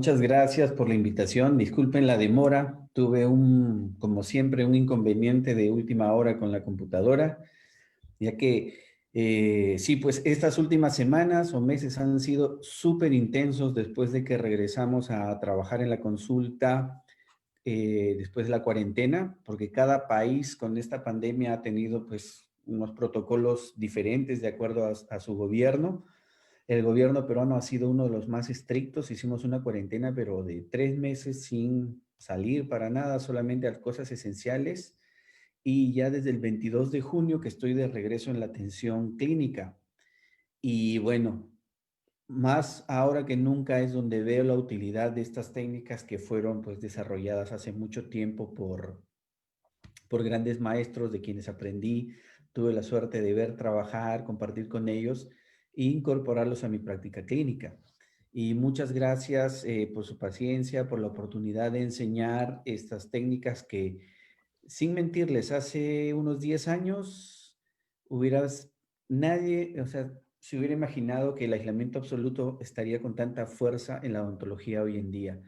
Muchas gracias por la invitación. Disculpen la demora. Tuve como siempre, un inconveniente de última hora con la computadora, ya que sí, pues estas últimas semanas o meses han sido súper intensos después de que regresamos a trabajar en la consulta, después de la cuarentena, porque cada país con esta pandemia ha tenido pues unos protocolos diferentes de acuerdo a su gobierno. El gobierno peruano ha sido uno de los más estrictos. Hicimos una cuarentena, pero de 3 meses sin salir para nada, solamente a cosas esenciales. Y ya desde el 22 de junio que estoy de regreso en la atención clínica. Y bueno, más ahora que nunca es donde veo la utilidad de estas técnicas que fueron pues desarrolladas hace mucho tiempo por grandes maestros de quienes aprendí. Tuve la suerte de ver trabajar, compartir con ellos e incorporarlos a mi práctica clínica. Y muchas gracias por su paciencia, por la oportunidad de enseñar estas técnicas que, sin mentirles, hace unos 10 años hubieras, nadie, o sea, se hubiera imaginado que el aislamiento absoluto estaría con tanta fuerza en la odontología hoy en día,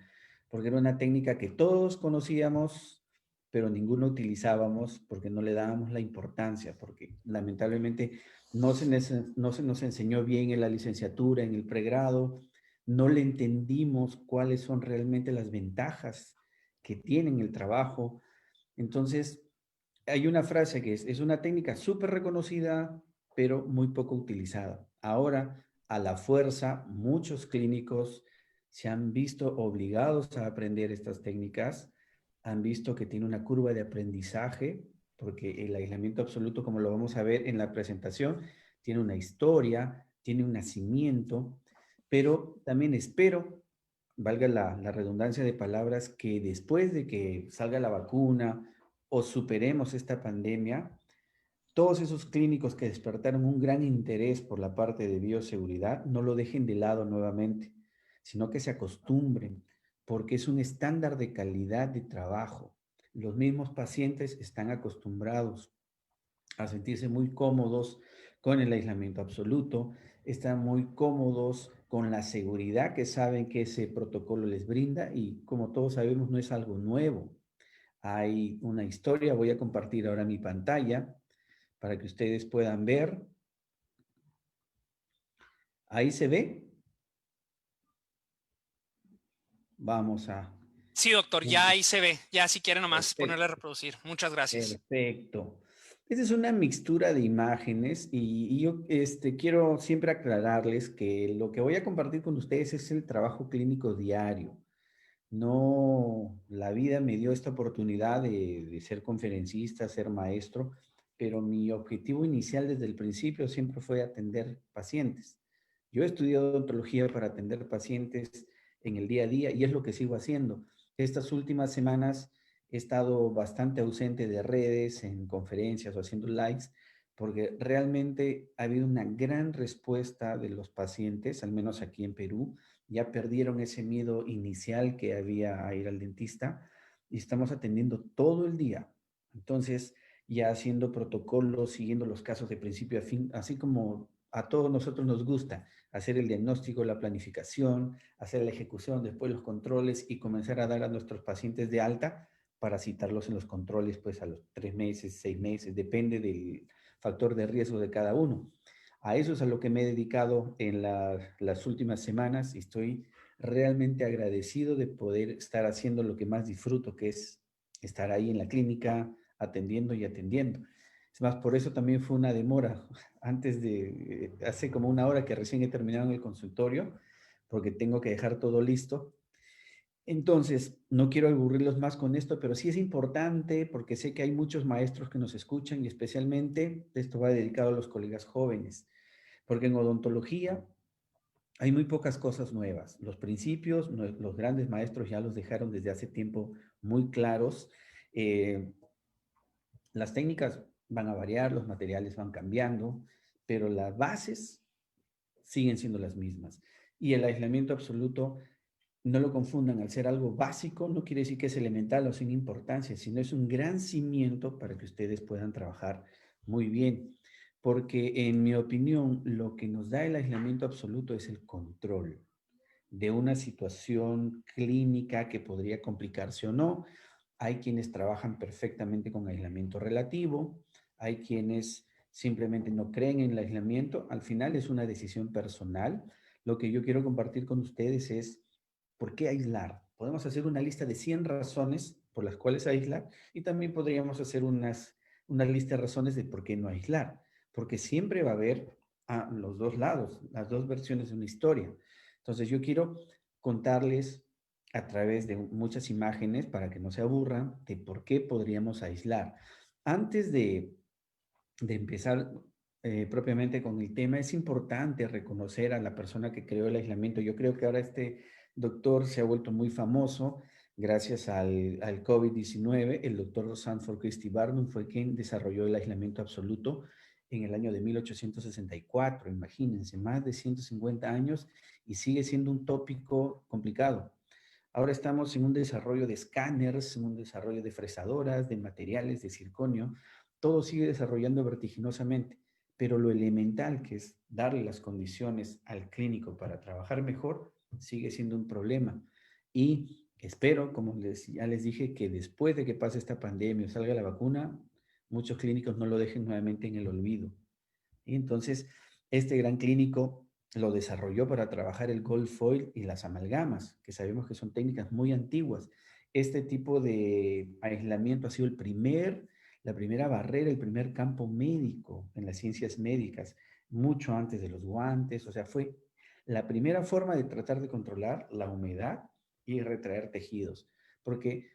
porque era una técnica que todos conocíamos, pero ninguno utilizábamos porque no le dábamos la importancia, porque lamentablemente no se nos enseñó bien en la licenciatura, en el pregrado, no le entendimos cuáles son realmente las ventajas que tienen el trabajo. Entonces, hay una frase que es una técnica súper reconocida, pero muy poco utilizada. Ahora, a la fuerza, muchos clínicos se han visto obligados a aprender estas técnicas, han visto que tiene una curva de aprendizaje, porque el aislamiento absoluto, como lo vamos a ver en la presentación, tiene una historia, tiene un nacimiento, pero también espero, valga la redundancia de palabras, que después de que salga la vacuna o superemos esta pandemia, todos esos clínicos que despertaron un gran interés por la parte de bioseguridad no lo dejen de lado nuevamente, sino que se acostumbren, porque es un estándar de calidad de trabajo. Los mismos pacientes están acostumbrados a sentirse muy cómodos con el aislamiento absoluto, están muy cómodos con la seguridad que saben que ese protocolo les brinda y como todos sabemos no es algo nuevo. Hay una historia, voy a compartir ahora mi pantalla para que ustedes puedan ver. Ahí se ve. Vamos a... Sí, doctor, ya ahí se ve. Ya si quiere nomás ponerle a Perfecto. reproducir. Muchas gracias. Perfecto. Esta es una mixtura de imágenes y yo quiero siempre aclararles que lo que voy a compartir con ustedes es el trabajo clínico diario. No, la vida me dio esta oportunidad de ser conferencista, ser maestro, pero mi objetivo inicial desde el principio siempre fue atender pacientes. Yo he estudiado odontología para atender pacientes en el día a día y es lo que sigo haciendo. Estas últimas semanas he estado bastante ausente de redes, en conferencias o haciendo lives, porque realmente ha habido una gran respuesta de los pacientes, al menos aquí en Perú. Ya perdieron ese miedo inicial que había a ir al dentista y estamos atendiendo todo el día. Entonces, ya haciendo protocolos, siguiendo los casos de principio a fin, así como a todos nosotros nos gusta hacer el diagnóstico, la planificación, hacer la ejecución, después los controles y comenzar a dar a nuestros pacientes de alta para citarlos en los controles, pues a los 3 meses, 6 meses, depende del factor de riesgo de cada uno. A eso es a lo que me he dedicado en las últimas semanas y estoy realmente agradecido de poder estar haciendo lo que más disfruto, que es estar ahí en la clínica, atendiendo y atendiendo. Es más, por eso también fue una demora. Hace como una hora que recién he terminado en el consultorio, porque tengo que dejar todo listo. Entonces, no quiero aburrirlos más con esto, pero sí es importante porque sé que hay muchos maestros que nos escuchan y especialmente esto va dedicado a los colegas jóvenes, porque en odontología hay muy pocas cosas nuevas. Los principios, los grandes maestros ya los dejaron desde hace tiempo muy claros. Eh, las técnicas van a variar, los materiales van cambiando, pero las bases siguen siendo las mismas. Y el aislamiento absoluto, no lo confundan, al ser algo básico, no quiere decir que es elemental o sin importancia, sino es un gran cimiento para que ustedes puedan trabajar muy bien. Porque en mi opinión, lo que nos da el aislamiento absoluto es el control. de una situación clínica que podría complicarse o no. Hay quienes trabajan perfectamente con aislamiento relativo, hay quienes simplemente no creen en el aislamiento. Al final es una decisión personal. Lo que yo quiero compartir con ustedes es por qué aislar. Podemos hacer una lista de 100 razones por las cuales aislar y también podríamos hacer una lista de razones de por qué no aislar, porque siempre va a haber a los dos lados, las dos versiones de una historia. Entonces yo quiero contarles a través de muchas imágenes para que no se aburran de por qué podríamos aislar. Antes de empezar propiamente con el tema, es importante reconocer a la persona que creó el aislamiento. Yo creo que ahora este doctor se ha vuelto muy famoso gracias al COVID-19. El doctor Sanford Christie Barnum fue quien desarrolló el aislamiento absoluto en el año de 1864. Imagínense, más de 150 años y sigue siendo un tópico complicado. Ahora estamos en un desarrollo de escáneres, en un desarrollo de fresadoras, de materiales, de circonio. Todo sigue desarrollando vertiginosamente, pero lo elemental, que es darle las condiciones al clínico para trabajar mejor, sigue siendo un problema. Y espero, como ya les dije, que después de que pase esta pandemia o salga la vacuna, muchos clínicos no lo dejen nuevamente en el olvido. Y entonces, este gran clínico lo desarrolló para trabajar el gold foil y las amalgamas, que sabemos que son técnicas muy antiguas. Este tipo de aislamiento ha sido la primera barrera, el primer campo médico en las ciencias médicas, mucho antes de los guantes, o sea, fue la primera forma de tratar de controlar la humedad y retraer tejidos, porque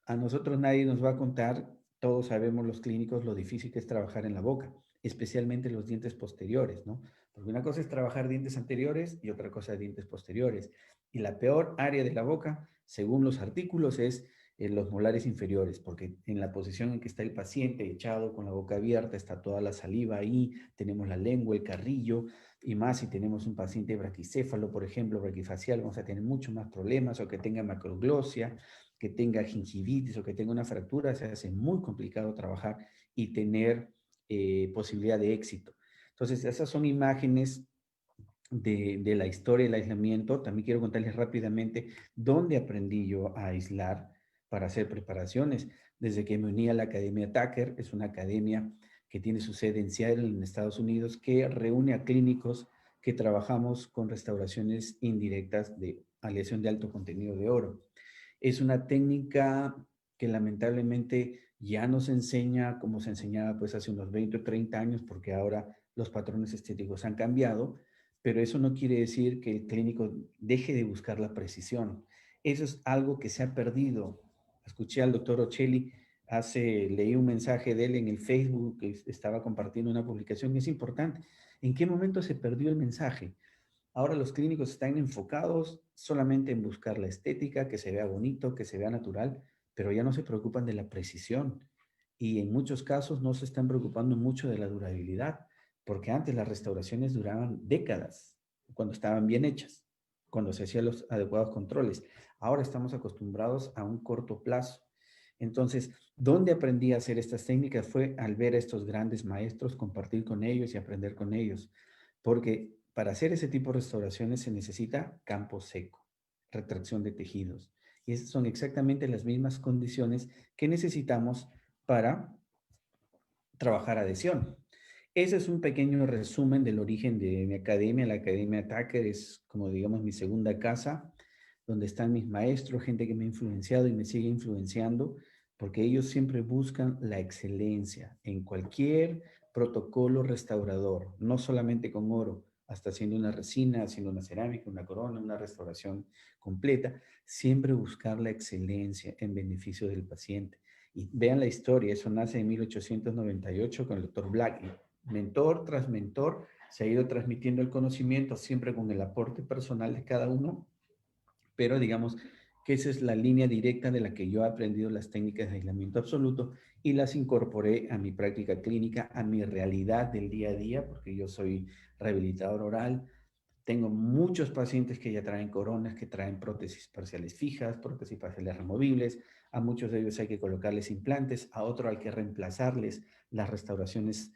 a nosotros nadie nos va a contar, todos sabemos los clínicos lo difícil que es trabajar en la boca, especialmente los dientes posteriores, ¿no? Porque una cosa es trabajar dientes anteriores y otra cosa dientes posteriores. Y la peor área de la boca, según los artículos, es los molares inferiores, porque en la posición en que está el paciente echado con la boca abierta, está toda la saliva ahí, tenemos la lengua, el carrillo, y más si tenemos un paciente braquicéfalo, por ejemplo, braquifacial, vamos a tener mucho más problemas, o que tenga macroglosia, que tenga gingivitis o que tenga una fractura, se hace muy complicado trabajar y tener posibilidad de éxito. Entonces, esas son imágenes de la historia del aislamiento. También quiero contarles rápidamente dónde aprendí yo a aislar para hacer preparaciones. Desde que me uní a la Academia Tucker, es una academia que tiene su sede en Seattle, en Estados Unidos, que reúne a clínicos que trabajamos con restauraciones indirectas de aleación de alto contenido de oro. Es una técnica que lamentablemente ya no se enseña como se enseñaba pues hace unos 20 o 30 años, porque ahora los patrones estéticos han cambiado, pero eso no quiere decir que el clínico deje de buscar la precisión. Eso es algo que se ha perdido. Escuché al doctor Ocelli, leí un mensaje de él en el Facebook, que estaba compartiendo una publicación, y es importante. ¿En qué momento se perdió el mensaje? Ahora los clínicos están enfocados solamente en buscar la estética, que se vea bonito, que se vea natural, pero ya no se preocupan de la precisión. Y en muchos casos no se están preocupando mucho de la durabilidad, porque antes las restauraciones duraban décadas cuando estaban bien hechas, cuando se hacían los adecuados controles. Ahora estamos acostumbrados a un corto plazo. Entonces, ¿dónde aprendí a hacer estas técnicas? Fue al ver a estos grandes maestros, compartir con ellos y aprender con ellos, porque para hacer ese tipo de restauraciones se necesita campo seco, retracción de tejidos. Y esas son exactamente las mismas condiciones que necesitamos para trabajar adhesión. Ese es un pequeño resumen del origen de mi academia. La Academia Tucker es, como digamos, mi segunda casa, donde están mis maestros, gente que me ha influenciado y me sigue influenciando, porque ellos siempre buscan la excelencia en cualquier protocolo restaurador, no solamente con oro, hasta haciendo una resina, haciendo una cerámica, una corona, una restauración completa, siempre buscar la excelencia en beneficio del paciente. Y vean la historia, eso nace en 1898 con el doctor Blackley. Mentor tras mentor se ha ido transmitiendo el conocimiento, siempre con el aporte personal de cada uno, pero digamos que esa es la línea directa de la que yo he aprendido las técnicas de aislamiento absoluto y las incorporé a mi práctica clínica, a mi realidad del día a día, porque yo soy rehabilitador oral. Tengo muchos pacientes que ya traen coronas, que traen prótesis parciales fijas, prótesis parciales removibles. A muchos de ellos hay que colocarles implantes, a otros hay que reemplazarles las restauraciones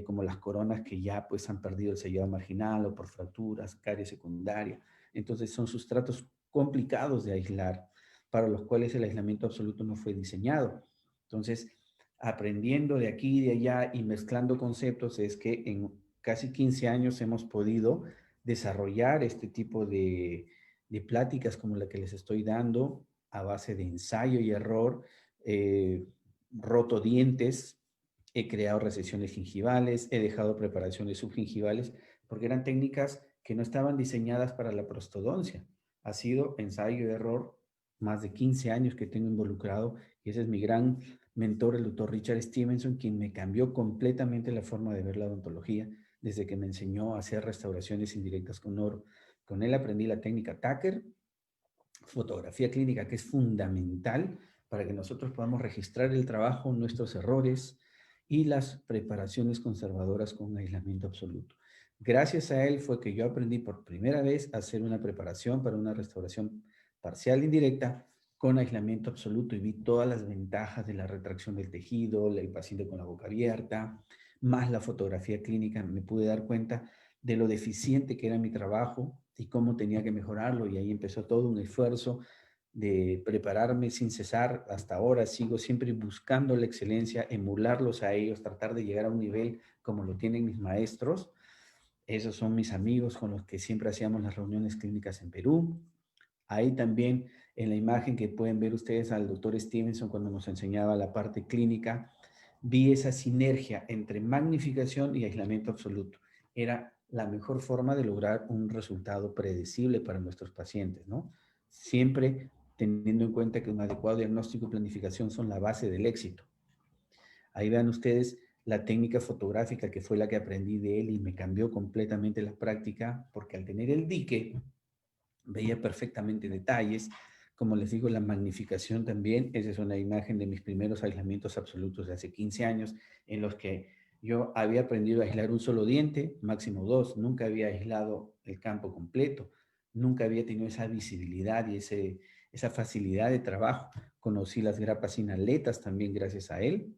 como las coronas que ya pues han perdido el sellado marginal o por fracturas, caries secundaria. Entonces son sustratos complicados de aislar, para los cuales el aislamiento absoluto no fue diseñado. Entonces, aprendiendo de aquí y de allá y mezclando conceptos, es que en casi 15 años hemos podido desarrollar este tipo de pláticas como la que les estoy dando a base de ensayo y error, roto dientes, he creado recesiones gingivales, he dejado preparaciones subgingivales, porque eran técnicas que no estaban diseñadas para la prostodoncia. Ha sido ensayo y error, más de 15 años que tengo involucrado, y ese es mi gran mentor, el doctor Richard Stevenson, quien me cambió completamente la forma de ver la odontología desde que me enseñó a hacer restauraciones indirectas con oro. Con él aprendí la técnica Tucker, fotografía clínica, que es fundamental para que nosotros podamos registrar el trabajo, nuestros errores y las preparaciones conservadoras con aislamiento absoluto. Gracias a él fue que yo aprendí por primera vez a hacer una preparación para una restauración parcial indirecta con aislamiento absoluto y vi todas las ventajas de la retracción del tejido, el paciente con la boca abierta, más la fotografía clínica. Me pude dar cuenta de lo deficiente que era mi trabajo y cómo tenía que mejorarlo, y ahí empezó todo un esfuerzo de prepararme sin cesar. Hasta ahora sigo siempre buscando la excelencia, emularlos a ellos, tratar de llegar a un nivel como lo tienen mis maestros. Esos son mis amigos con los que siempre hacíamos las reuniones clínicas en Perú. Ahí también en la imagen que pueden ver ustedes al doctor Stevenson cuando nos enseñaba la parte clínica, vi esa sinergia entre magnificación y aislamiento absoluto. Era la mejor forma de lograr un resultado predecible para nuestros pacientes, ¿no? Siempre teniendo en cuenta que un adecuado diagnóstico y planificación son la base del éxito. Ahí vean ustedes la técnica fotográfica que fue la que aprendí de él y me cambió completamente la práctica, porque al tener el dique veía perfectamente detalles. Como les digo, la magnificación también. Esa es una imagen de mis primeros aislamientos absolutos de hace 15 años, en los que yo había aprendido a aislar un solo diente, máximo dos. Nunca había aislado el campo completo. Nunca había tenido esa visibilidad y esa facilidad de trabajo. Conocí las grapas inaletas también gracias a él,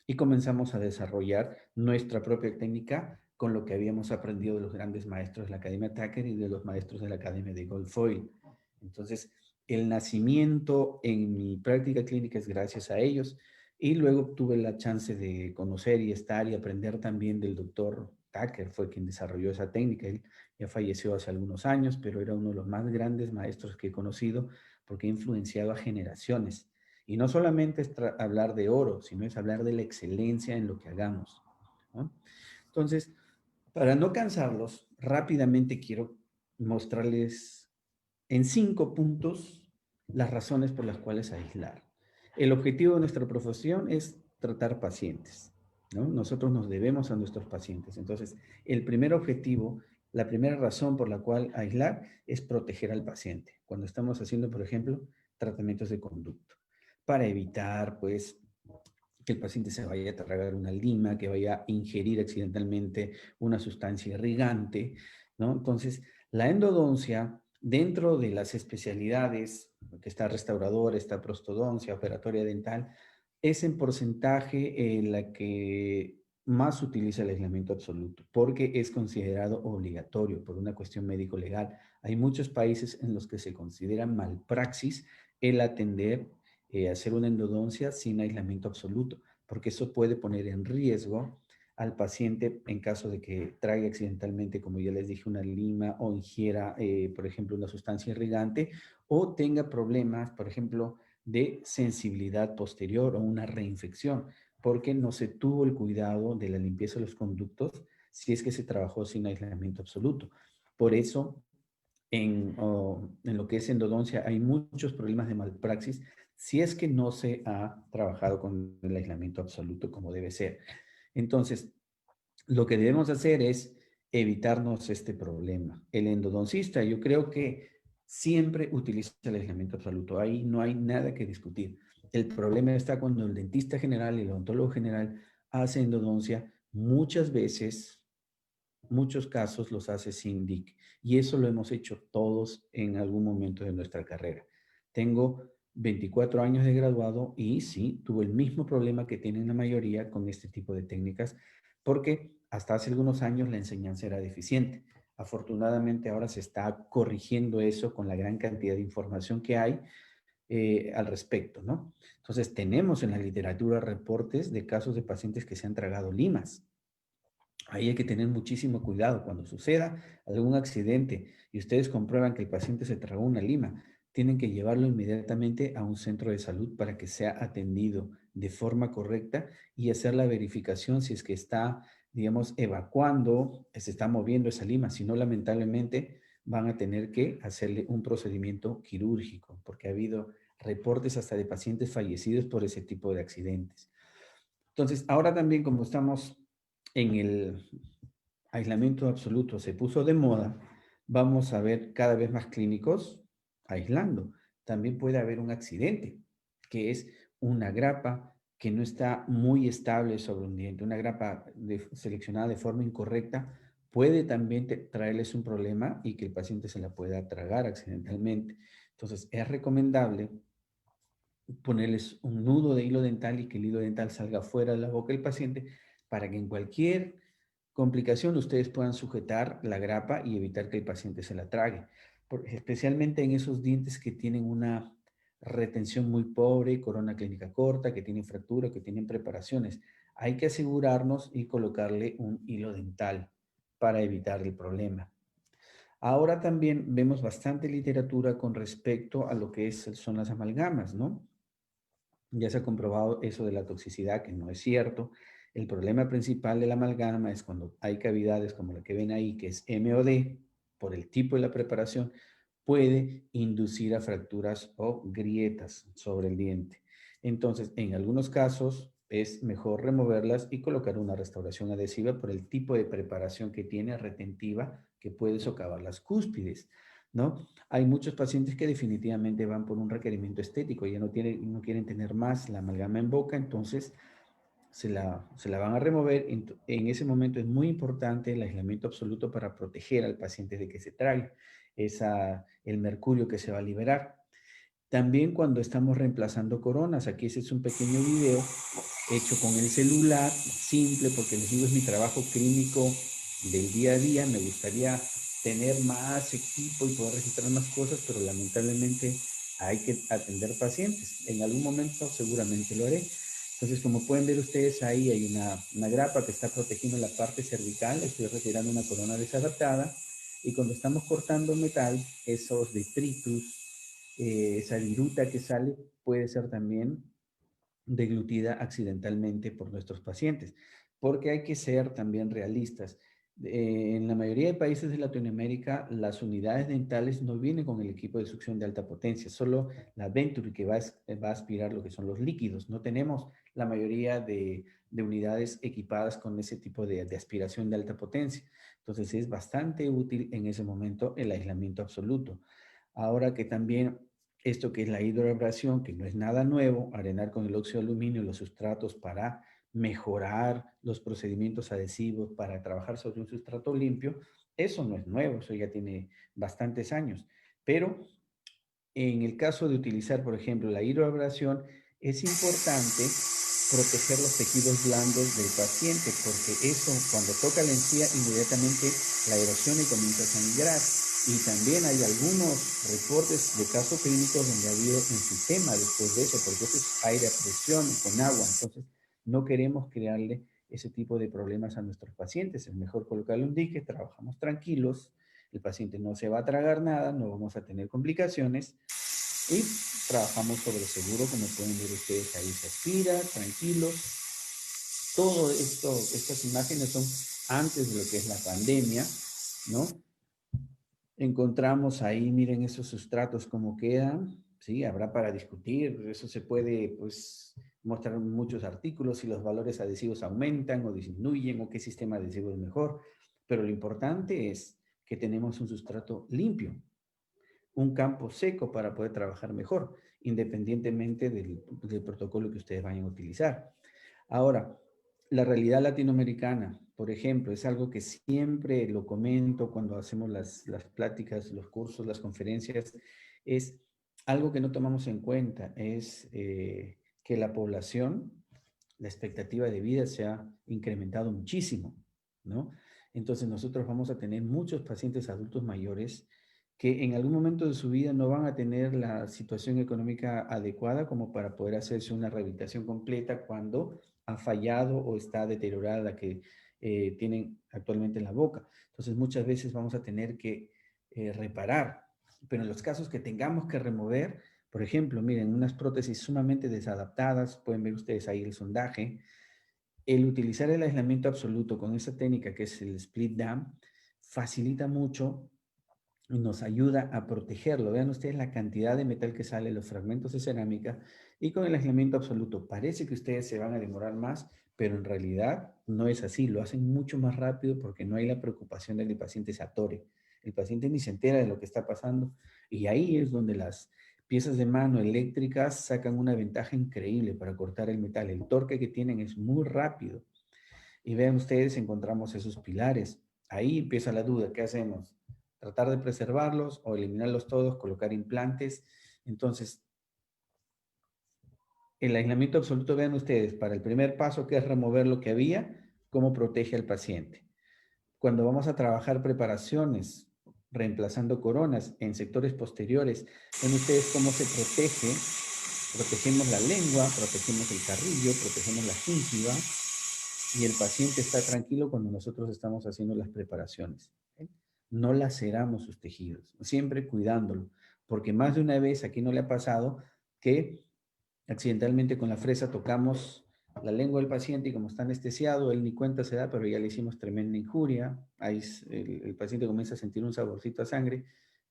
y comenzamos a desarrollar nuestra propia técnica con lo que habíamos aprendido de los grandes maestros de la Academia Tucker y de los maestros de la Academia de Goldfoyle. Entonces, el nacimiento en mi práctica clínica es gracias a ellos, y luego tuve la chance de conocer y estar y aprender también del doctor Tucker, fue quien desarrolló esa técnica. Él ya falleció hace algunos años, pero era uno de los más grandes maestros que he conocido porque ha influenciado a generaciones. Y no solamente es hablar de oro, sino es hablar de la excelencia en lo que hagamos, ¿no? Entonces, para no cansarlos, rápidamente quiero mostrarles en 5 puntos las razones por las cuales aislar. El objetivo de nuestra profesión es tratar pacientes, ¿no? Nosotros nos debemos a nuestros pacientes. Entonces, el primer objetivo, la primera razón por la cual aislar es proteger al paciente. Cuando estamos haciendo, por ejemplo, tratamientos de conducto, para evitar, pues, que el paciente se vaya a tragar una lima, que vaya a ingerir accidentalmente una sustancia irrigante, ¿no? Entonces, la endodoncia, dentro de las especialidades, que está restauradora, está prostodoncia, operatoria dental, es en porcentaje la que más utiliza el aislamiento absoluto, porque es considerado obligatorio por una cuestión médico-legal. Hay muchos países en los que se considera malpraxis el atender, hacer una endodoncia sin aislamiento absoluto, porque eso puede poner en riesgo al paciente en caso de que traiga accidentalmente, como ya les dije, una lima, o ingiera, por ejemplo, una sustancia irrigante, o tenga problemas, por ejemplo, de sensibilidad posterior o una reinfección, porque no se tuvo el cuidado de la limpieza de los conductos si es que se trabajó sin aislamiento absoluto. Por eso, en lo que es endodoncia hay muchos problemas de malpraxis si es que no se ha trabajado con el aislamiento absoluto como debe ser. Entonces, lo que debemos hacer es evitarnos este problema. El endodoncista, yo creo que siempre utiliza el aislamiento absoluto. Ahí no hay nada que discutir. El problema está cuando el dentista general y el odontólogo general hace endodoncia. Muchas veces, muchos casos los hace sin DIC. Y eso lo hemos hecho todos en algún momento de nuestra carrera. Tengo 24 años de graduado y sí, tuve el mismo problema que tienen la mayoría con este tipo de técnicas, porque hasta hace algunos años la enseñanza era deficiente. Afortunadamente ahora se está corrigiendo eso con la gran cantidad de información que hay al respecto, ¿no? Entonces tenemos en la literatura reportes de casos de pacientes que se han tragado limas. Ahí hay que tener muchísimo cuidado. Cuando suceda algún accidente y ustedes comprueban que el paciente se tragó una lima, tienen que llevarlo inmediatamente a un centro de salud para que sea atendido de forma correcta y hacer la verificación si es que está, digamos, evacuando, se está moviendo esa lima. Si no, lamentablemente van a tener que hacerle un procedimiento quirúrgico, porque ha habido reportes hasta de pacientes fallecidos por ese tipo de accidentes. Entonces, ahora también como estamos en el aislamiento absoluto, se puso de moda, vamos a ver cada vez más clínicos aislando. También puede haber un accidente, que es una grapa que no está muy estable sobre un diente, una grapa seleccionada de forma incorrecta, puede también traerles un problema y que el paciente se la pueda tragar accidentalmente. Entonces, es recomendable ponerles un nudo de hilo dental y que el hilo dental salga fuera de la boca del paciente para que en cualquier complicación ustedes puedan sujetar la grapa y evitar que el paciente se la trague. Especialmente en esos dientes que tienen una retención muy pobre, corona clínica corta, que tienen fractura, que tienen preparaciones. Hay que asegurarnos y colocarle un hilo dental para evitar el problema. Ahora también vemos bastante literatura con respecto a lo que son las amalgamas, ¿no? Ya se ha comprobado eso de la toxicidad, que no es cierto. El problema principal de la amalgama es cuando hay cavidades como la que ven ahí, que es MOD, por el tipo de la preparación, puede inducir a fracturas o grietas sobre el diente. Entonces, en algunos casos es mejor removerlas y colocar una restauración adhesiva por el tipo de preparación que tiene retentiva que puede socavar las cúspides, ¿no? Hay muchos pacientes que definitivamente van por un requerimiento estético, ya no quieren tener más la amalgama en boca, entonces se la van a remover. En ese momento es muy importante el aislamiento absoluto para proteger al paciente de que se trague el mercurio que se va a liberar. También cuando estamos reemplazando coronas, aquí ese es un pequeño video hecho con el celular, simple, porque les digo, es mi trabajo clínico del día a día. Me gustaría tener más equipo y poder registrar más cosas, pero lamentablemente hay que atender pacientes. En algún momento seguramente lo haré. Entonces, como pueden ver ustedes, ahí hay una grapa que está protegiendo la parte cervical. Estoy retirando una corona desadaptada. Y cuando estamos cortando metal, esos detritus, esa viruta que sale, puede ser también deglutida accidentalmente por nuestros pacientes, porque hay que ser también realistas. En la mayoría de países de Latinoamérica, las unidades dentales no vienen con el equipo de succión de alta potencia, solo la Venturi que va a aspirar lo que son los líquidos. No tenemos la mayoría de unidades equipadas con ese tipo de aspiración de alta potencia. Entonces es bastante útil en ese momento el aislamiento absoluto. Ahora que también esto que es la hidroabrasión, que no es nada nuevo, arenar con el óxido de aluminio los sustratos para mejorar los procedimientos adhesivos, para trabajar sobre un sustrato limpio, eso no es nuevo, eso ya tiene bastantes años. Pero en el caso de utilizar, por ejemplo, la hidroabrasión, es importante proteger los tejidos blandos del paciente, porque eso, cuando toca la encía, inmediatamente la erosiona y comienza a sangrar. Y también hay algunos reportes de casos clínicos donde ha habido enfisema después de eso, porque eso es aire a presión con agua. Entonces, no queremos crearle ese tipo de problemas a nuestros pacientes. Es mejor colocarle un dique, trabajamos tranquilos, el paciente no se va a tragar nada, no vamos a tener complicaciones y trabajamos sobre seguro, como pueden ver ustedes ahí se aspira, tranquilos. Todo esto, estas imágenes son antes de lo que es la pandemia, ¿no? Encontramos ahí, miren esos sustratos cómo quedan, ¿sí? Habrá para discutir, eso se puede, pues, mostrar en muchos artículos si los valores adhesivos aumentan o disminuyen o qué sistema adhesivo es mejor, pero lo importante es que tenemos un sustrato limpio, un campo seco para poder trabajar mejor, independientemente del protocolo que ustedes vayan a utilizar. Ahora, la realidad latinoamericana, por ejemplo, es algo que siempre lo comento cuando hacemos las pláticas, los cursos, las conferencias, es algo que no tomamos en cuenta, es que la población, la expectativa de vida se ha incrementado muchísimo, ¿no? Entonces nosotros vamos a tener muchos pacientes adultos mayores que en algún momento de su vida no van a tener la situación económica adecuada como para poder hacerse una rehabilitación completa cuando ha fallado o está deteriorada la que tienen actualmente en la boca. Entonces muchas veces vamos a tener que reparar, pero en los casos que tengamos que remover, por ejemplo, miren, unas prótesis sumamente desadaptadas, pueden ver ustedes ahí el sondaje, el utilizar el aislamiento absoluto con esa técnica que es el split dam facilita mucho y nos ayuda a protegerlo. Vean ustedes la cantidad de metal que sale, los fragmentos de cerámica, y con el aislamiento absoluto parece que ustedes se van a demorar más, pero en realidad no es así. Lo hacen mucho más rápido porque no hay la preocupación de que el paciente se atore. El paciente ni se entera de lo que está pasando y ahí es donde las piezas de mano eléctricas sacan una ventaja increíble para cortar el metal. El torque que tienen es muy rápido. Y vean ustedes, encontramos esos pilares. Ahí empieza la duda, ¿qué hacemos? ¿Tratar de preservarlos o eliminarlos todos, colocar implantes? Entonces, el aislamiento absoluto, vean ustedes, para el primer paso que es remover lo que había, cómo protege al paciente. Cuando vamos a trabajar preparaciones, reemplazando coronas en sectores posteriores, ven ustedes cómo se protege. Protegemos la lengua, protegemos el carrillo, protegemos la gíngiva, y el paciente está tranquilo cuando nosotros estamos haciendo las preparaciones. ¿Okay? No laceramos sus tejidos, siempre cuidándolo, porque más de una vez aquí no le ha pasado que accidentalmente con la fresa tocamos la lengua del paciente y como está anestesiado, él ni cuenta se da, pero ya le hicimos tremenda injuria. Ahí el paciente comienza a sentir un saborcito a sangre,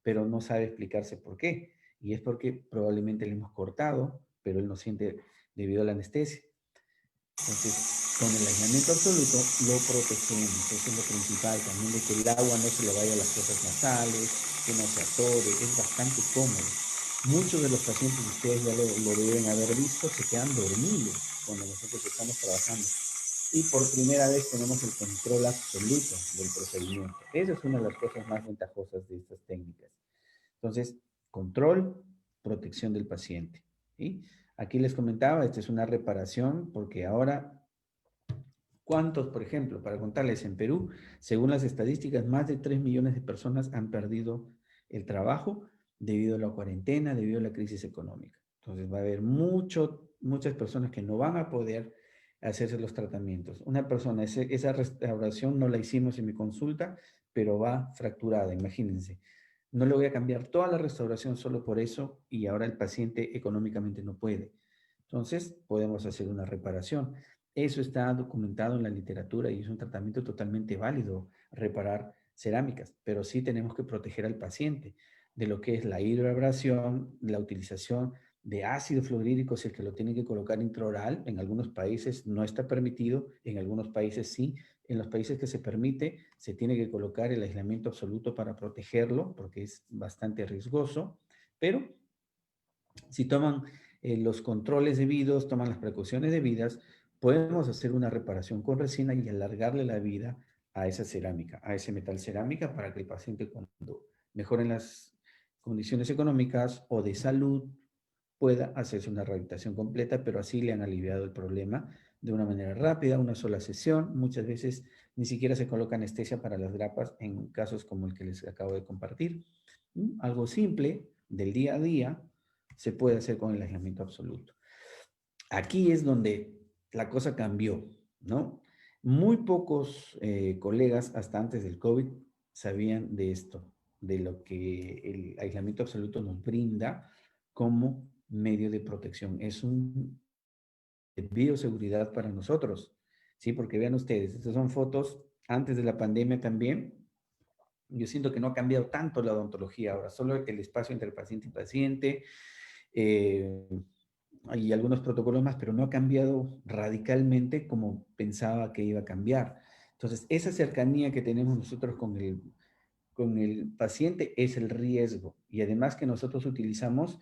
pero no sabe explicarse por qué. Y es porque probablemente le hemos cortado, pero él no siente debido a la anestesia. Entonces, con el aislamiento absoluto lo protegemos, eso es lo principal, también de que el agua no se le vaya a las fosas nasales, que no se atore, es bastante cómodo. Muchos de los pacientes, ustedes ya lo deben haber visto, se quedan dormidos cuando nosotros estamos trabajando. Y por primera vez tenemos el control absoluto del procedimiento. Esa es una de las cosas más ventajosas de estas técnicas. Entonces, control, protección del paciente. ¿Sí? Aquí les comentaba, esta es una reparación porque ahora, ¿cuántos, por ejemplo, para contarles, en Perú, según las estadísticas, más de 3 millones de personas han perdido el trabajo debido a la cuarentena, debido a la crisis económica? Entonces va a haber muchas personas que no van a poder hacerse los tratamientos. Una persona, esa restauración no la hicimos en mi consulta, pero va fracturada, imagínense. No le voy a cambiar toda la restauración solo por eso y ahora el paciente económicamente no puede. Entonces, podemos hacer una reparación. Eso está documentado en la literatura y es un tratamiento totalmente válido, reparar cerámicas, pero sí tenemos que proteger al paciente de lo que es la hidroabrasión, la utilización de ácido fluorhídrico, si es que lo tienen que colocar intraoral. En algunos países no está permitido, en algunos países sí. En los países que se permite, se tiene que colocar el aislamiento absoluto para protegerlo, porque es bastante riesgoso, pero si toman los controles debidos, toman las precauciones debidas, podemos hacer una reparación con resina y alargarle la vida a esa cerámica, a ese metal cerámica, para que el paciente, cuando mejoren las condiciones económicas o de salud, pueda hacerse una rehabilitación completa, pero así le han aliviado el problema de una manera rápida, una sola sesión. Muchas veces ni siquiera se coloca anestesia para las grapas en casos como el que les acabo de compartir. Algo simple del día a día se puede hacer con el aislamiento absoluto. Aquí es donde la cosa cambió, ¿no? Muy pocos colegas hasta antes del COVID sabían de esto, de lo que el aislamiento absoluto nos brinda como medio de protección. Es un bioseguridad para nosotros, ¿sí? Porque vean ustedes, estas son fotos antes de la pandemia también. Yo siento que no ha cambiado tanto la odontología ahora, solo el espacio entre paciente y paciente, eh, hay algunos protocolos más, pero no ha cambiado radicalmente como pensaba que iba a cambiar. Entonces, esa cercanía que tenemos nosotros con el paciente es el riesgo. Y además que nosotros utilizamos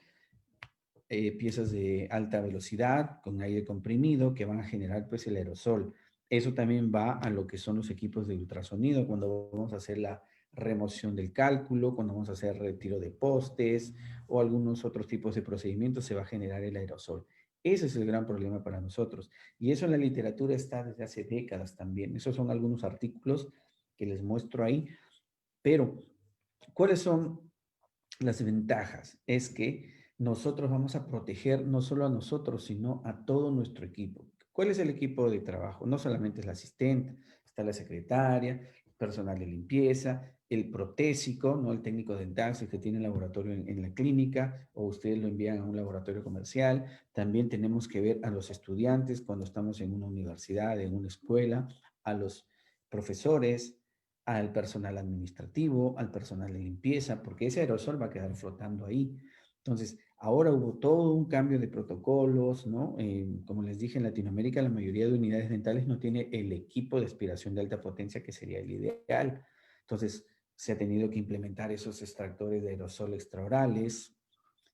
piezas de alta velocidad con aire comprimido que van a generar pues el aerosol. Eso también va a lo que son los equipos de ultrasonido cuando vamos a hacer la remoción del cálculo, cuando vamos a hacer retiro de postes o algunos otros tipos de procedimientos, se va a generar el aerosol. Ese es el gran problema para nosotros. Y eso en la literatura está desde hace décadas también. Esos son algunos artículos que les muestro ahí. Pero, ¿cuáles son las ventajas? Es que nosotros vamos a proteger no solo a nosotros, sino a todo nuestro equipo. ¿Cuál es el equipo de trabajo? No solamente es la asistente, está la secretaria, el personal de limpieza, el protésico, ¿no? El técnico dental, si es que tiene laboratorio en la clínica o ustedes lo envían a un laboratorio comercial. También tenemos que ver a los estudiantes cuando estamos en una universidad, en una escuela, a los profesores, al personal administrativo, al personal de limpieza, porque ese aerosol va a quedar flotando ahí. Entonces, ahora hubo todo un cambio de protocolos, ¿no? Como les dije, en Latinoamérica la mayoría de unidades dentales no tiene el equipo de aspiración de alta potencia que sería el ideal. Entonces, se ha tenido que implementar esos extractores de aerosol extraorales.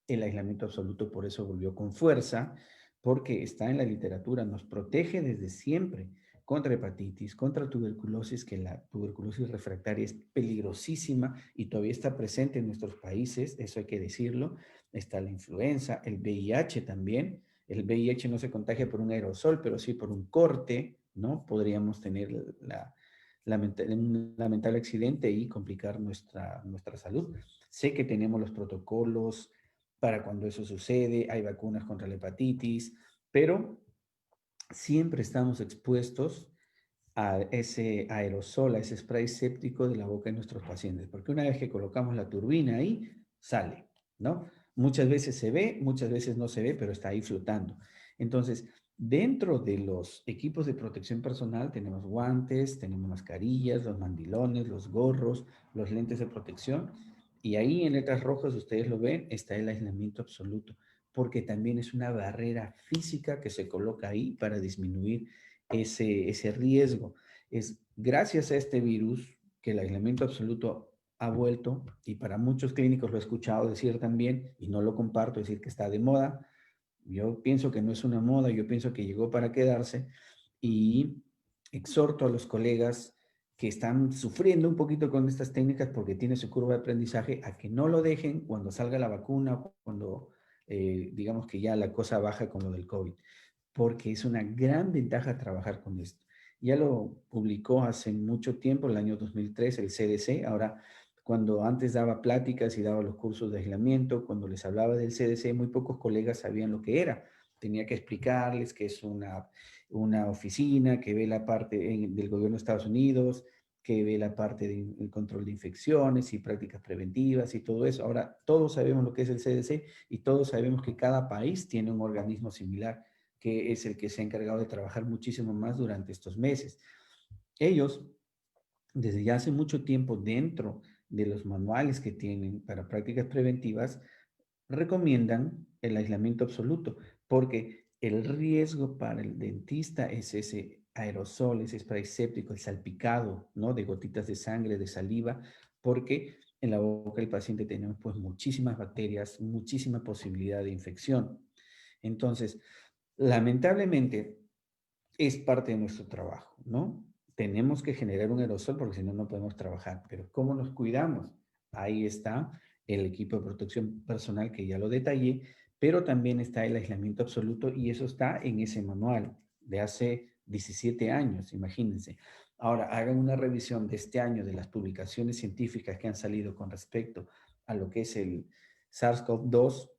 El aislamiento absoluto por eso volvió con fuerza, porque está en la literatura, nos protege desde siempre contra hepatitis, contra tuberculosis, que la tuberculosis refractaria es peligrosísima y todavía está presente en nuestros países, eso hay que decirlo. Está la influenza, el VIH también. El VIH no se contagia por un aerosol, pero sí por un corte, ¿no? Podríamos tener un lamentable accidente y complicar nuestra salud. Sé que tenemos los protocolos para cuando eso sucede, hay vacunas contra la hepatitis, pero siempre estamos expuestos a ese aerosol, a ese spray séptico de la boca de nuestros pacientes, porque una vez que colocamos la turbina ahí, sale, ¿no? Muchas veces se ve, muchas veces no se ve, pero está ahí flotando. Entonces, dentro de los equipos de protección personal tenemos guantes, tenemos mascarillas, los mandilones, los gorros, los lentes de protección, y ahí en letras rojas, ustedes lo ven, está el aislamiento absoluto, porque también es una barrera física que se coloca ahí para disminuir ese riesgo. Es gracias a este virus que el aislamiento absoluto ha vuelto, y para muchos clínicos lo he escuchado decir también, y no lo comparto, decir que está de moda. Yo pienso que no es una moda, yo pienso que llegó para quedarse, y exhorto a los colegas que están sufriendo un poquito con estas técnicas porque tiene su curva de aprendizaje, a que no lo dejen cuando salga la vacuna, cuando digamos que ya la cosa baja con lo del COVID, porque es una gran ventaja trabajar con esto. Ya lo publicó hace mucho tiempo, el año 2003, el CDC. Ahora, cuando antes daba pláticas y daba los cursos de aislamiento, cuando les hablaba del CDC, muy pocos colegas sabían lo que era. Tenía que explicarles que es una oficina que ve la parte del gobierno de Estados Unidos, que ve la parte del control de infecciones y prácticas preventivas y todo eso. Ahora, todos sabemos lo que es el CDC y todos sabemos que cada país tiene un organismo similar, que es el que se ha encargado de trabajar muchísimo más durante estos meses. Ellos, desde ya hace mucho tiempo, dentro de los manuales que tienen para prácticas preventivas, recomiendan el aislamiento absoluto, porque el riesgo para el dentista es ese aerosol, ese spray séptico, el salpicado, ¿no? De gotitas de sangre, de saliva, porque en la boca del paciente tenemos pues muchísimas bacterias, muchísima posibilidad de infección. Entonces, lamentablemente, es parte de nuestro trabajo, ¿no? Tenemos que generar un aerosol porque si no, no podemos trabajar. Pero ¿cómo nos cuidamos? Ahí está el equipo de protección personal que ya lo detallé, pero también está el aislamiento absoluto y eso está en ese manual de hace 17 años, imagínense. Ahora, hagan una revisión de este año de las publicaciones científicas que han salido con respecto a lo que es el SARS-CoV-2,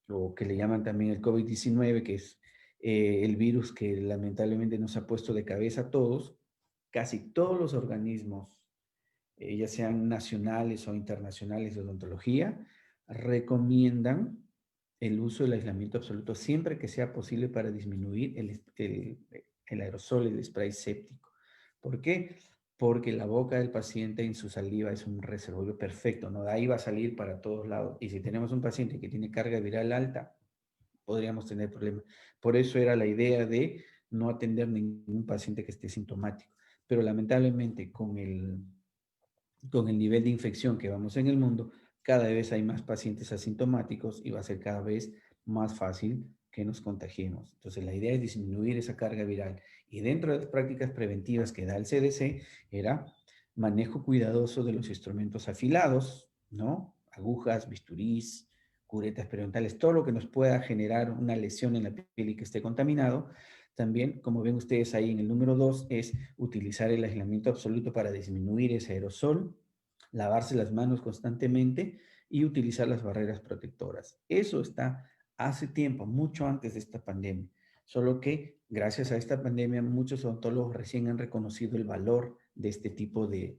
o que le llaman también el COVID-19, que es el virus que lamentablemente nos ha puesto de cabeza a todos. Casi todos los organismos, ya sean nacionales o internacionales de odontología, recomiendan el uso del aislamiento absoluto siempre que sea posible para disminuir el aerosol, el spray séptico. ¿Por qué? Porque la boca del paciente en su saliva es un reservorio perfecto, ¿no? De ahí va a salir para todos lados. Y si tenemos un paciente que tiene carga viral alta, podríamos tener problemas. Por eso era la idea de no atender ningún paciente que esté sintomático. Pero lamentablemente con el nivel de infección que vamos en el mundo, cada vez hay más pacientes asintomáticos y va a ser cada vez más fácil que nos contagiemos. Entonces, la idea es disminuir esa carga viral. Y dentro de las prácticas preventivas que da el CDC era manejo cuidadoso de los instrumentos afilados, ¿no? Agujas, bisturís, curetas periodontales, todo lo que nos pueda generar una lesión en la piel y que esté contaminado. También, como ven ustedes ahí en el número 2, es utilizar el aislamiento absoluto para disminuir ese aerosol, lavarse las manos constantemente y utilizar las barreras protectoras. Eso está hace tiempo, mucho antes de esta pandemia. Solo que gracias a esta pandemia muchos odontólogos recién han reconocido el valor de este tipo de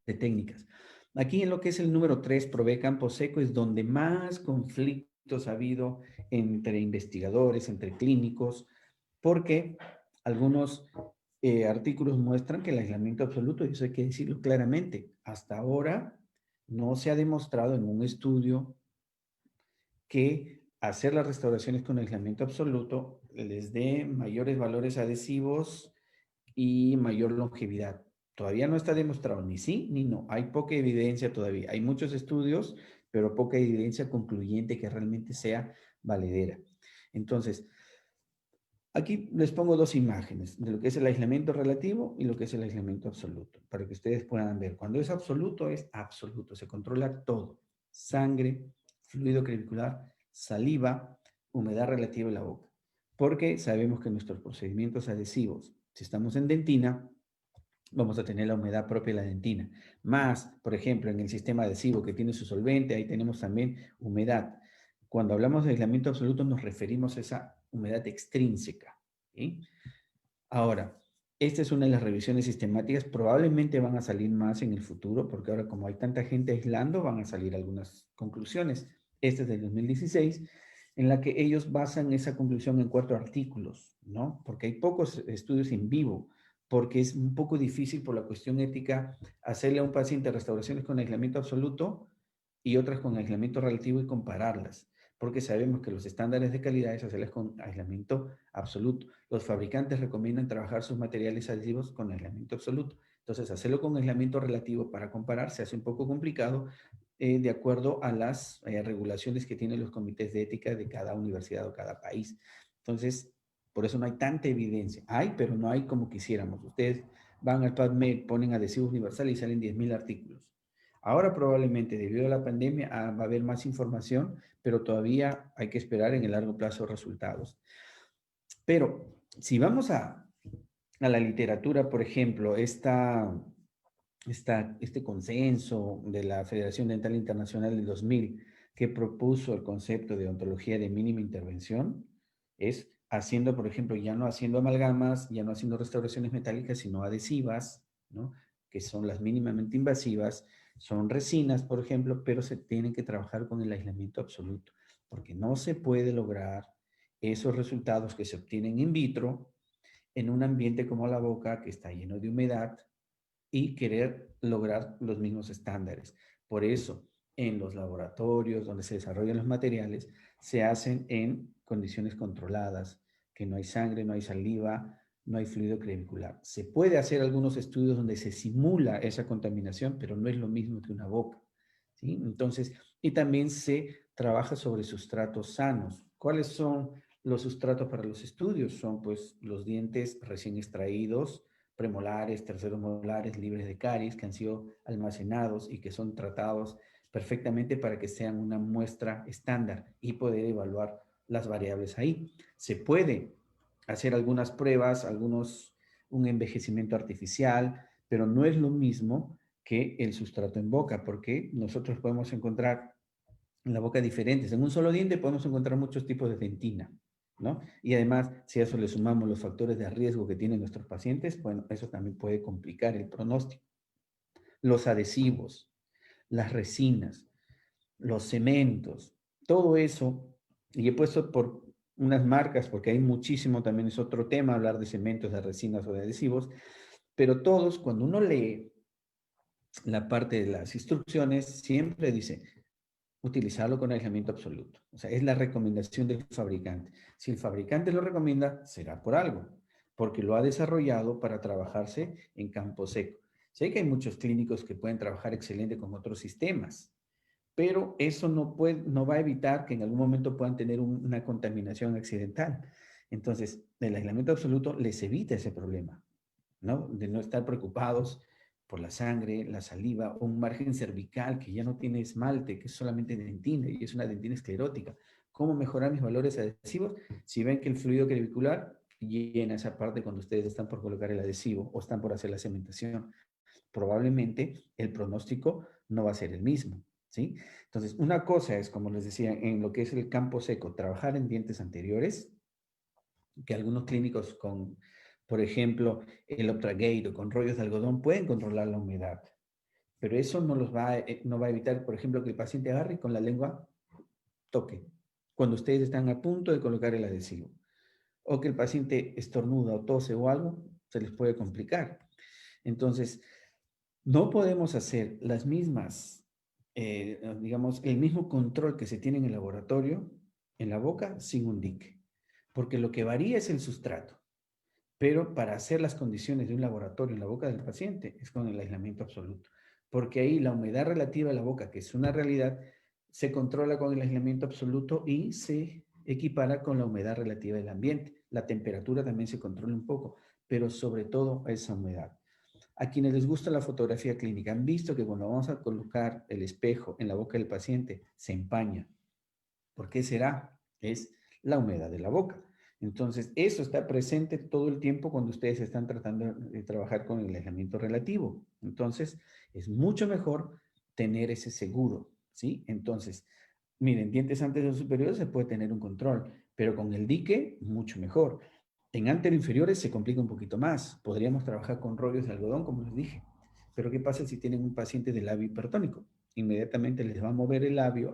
técnicas. Aquí en lo que es el número 3, provee campo seco, es donde más conflictos ha habido entre investigadores, entre clínicos, porque algunos artículos muestran que el aislamiento absoluto, y eso hay que decirlo claramente, hasta ahora no se ha demostrado en un estudio que hacer las restauraciones con aislamiento absoluto les dé mayores valores adhesivos y mayor longevidad. Todavía no está demostrado ni sí ni no. Hay poca evidencia todavía. Hay muchos estudios, pero poca evidencia concluyente que realmente sea valedera. Entonces, aquí les pongo dos imágenes de lo que es el aislamiento relativo y lo que es el aislamiento absoluto, para que ustedes puedan ver. Cuando es absoluto, se controla todo. Sangre, fluido crevicular, saliva, humedad relativa en la boca. Porque sabemos que nuestros procedimientos adhesivos, si estamos en dentina, vamos a tener la humedad propia de la dentina. Más, por ejemplo, en el sistema adhesivo que tiene su solvente, ahí tenemos también humedad. Cuando hablamos de aislamiento absoluto nos referimos a esa humedad extrínseca. ¿Sí? Ahora, esta es una de las revisiones sistemáticas. Probablemente van a salir más en el futuro, porque ahora como hay tanta gente aislando, van a salir algunas conclusiones. Esta es del 2016, en la que ellos basan esa conclusión en 4 artículos, ¿no? Porque hay pocos estudios en vivo, porque es un poco difícil por la cuestión ética hacerle a un paciente restauraciones con aislamiento absoluto y otras con aislamiento relativo y compararlas, porque sabemos que los estándares de calidad es hacerlas con aislamiento absoluto. Los fabricantes recomiendan trabajar sus materiales adhesivos con aislamiento absoluto. Entonces, hacerlo con aislamiento relativo para comparar se hace un poco complicado de acuerdo a las regulaciones que tienen los comités de ética de cada universidad o cada país. Entonces, por eso no hay tanta evidencia. Hay, pero no hay como quisiéramos. Ustedes van al PubMed, ponen adhesivo universal y salen 10.000 artículos. Ahora probablemente debido a la pandemia va a haber más información, pero todavía hay que esperar en el largo plazo resultados. Pero si vamos a la literatura, por ejemplo, este consenso de la Federación Dental Internacional del 2000 que propuso el concepto de odontología de mínima intervención, es haciendo, por ejemplo, ya no haciendo amalgamas, ya no haciendo restauraciones metálicas, sino adhesivas, ¿no? Que son las mínimamente invasivas, son resinas, por ejemplo, pero se tienen que trabajar con el aislamiento absoluto, porque no se puede lograr esos resultados que se obtienen in vitro en un ambiente como la boca, que está lleno de humedad, y querer lograr los mismos estándares. Por eso, en los laboratorios donde se desarrollan los materiales, se hacen en condiciones controladas, que no hay sangre, no hay saliva, no hay fluido crevicular. Se puede hacer algunos estudios donde se simula esa contaminación, pero no es lo mismo que una boca. ¿Sí? Entonces, y también se trabaja sobre sustratos sanos. ¿Cuáles son los sustratos para los estudios? Son pues los dientes recién extraídos, premolares, terceros molares libres de caries que han sido almacenados y que son tratados perfectamente para que sean una muestra estándar y poder evaluar las variables ahí. Se puede hacer algunas pruebas, un envejecimiento artificial, pero no es lo mismo que el sustrato en boca, porque nosotros podemos encontrar en la boca diferentes. En un solo diente podemos encontrar muchos tipos de dentina, ¿no? Y además, si a eso le sumamos los factores de riesgo que tienen nuestros pacientes, bueno, eso también puede complicar el pronóstico. Los adhesivos, las resinas, los cementos, todo eso, y he puesto por unas marcas, porque hay muchísimo, también es otro tema hablar de cementos, de resinas o de adhesivos, pero todos, cuando uno lee la parte de las instrucciones, siempre dice, utilizarlo con aislamiento absoluto. O sea, es la recomendación del fabricante. Si el fabricante lo recomienda, será por algo, porque lo ha desarrollado para trabajarse en campo seco. Sé que hay muchos clínicos que pueden trabajar excelente con otros sistemas, pero eso no va a evitar que en algún momento puedan tener una contaminación accidental. Entonces, el aislamiento absoluto les evita ese problema, ¿no? De no estar preocupados por la sangre, la saliva o un margen cervical que ya no tiene esmalte, que es solamente dentina y es una dentina esclerótica. ¿Cómo mejorar mis valores adhesivos? Si ven que el fluido crevicular llena esa parte cuando ustedes están por colocar el adhesivo o están por hacer la cementación, probablemente el pronóstico no va a ser el mismo, ¿sí? Entonces, una cosa es, como les decía, en lo que es el campo seco, trabajar en dientes anteriores, que algunos clínicos con, por ejemplo, el Optragate o con rollos de algodón pueden controlar la humedad, pero eso no va a evitar, por ejemplo, que el paciente agarre y con la lengua toque cuando ustedes están a punto de colocar el adhesivo, o que el paciente estornuda o tose o algo, se les puede complicar. Entonces, no podemos hacer las mismas, digamos, el mismo control que se tiene en el laboratorio en la boca sin un dique, porque lo que varía es el sustrato, pero para hacer las condiciones de un laboratorio en la boca del paciente es con el aislamiento absoluto, porque ahí la humedad relativa a la boca, que es una realidad, se controla con el aislamiento absoluto y se equipara con la humedad relativa del ambiente. La temperatura también se controla un poco, pero sobre todo esa humedad. A quienes les gusta la fotografía clínica han visto que cuando vamos a colocar el espejo en la boca del paciente se empaña. ¿Por qué será? Es la humedad de la boca. Entonces, eso está presente todo el tiempo cuando ustedes están tratando de trabajar con el aislamiento relativo. Entonces, es mucho mejor tener ese seguro, ¿sí? Entonces, miren, dientes anteriores o superiores se puede tener un control, pero con el dique, mucho mejor. En anteriores inferiores se complica un poquito más. Podríamos trabajar con rollos de algodón, como les dije. Pero ¿qué pasa si tienen un paciente de labio hipertónico? Inmediatamente les va a mover el labio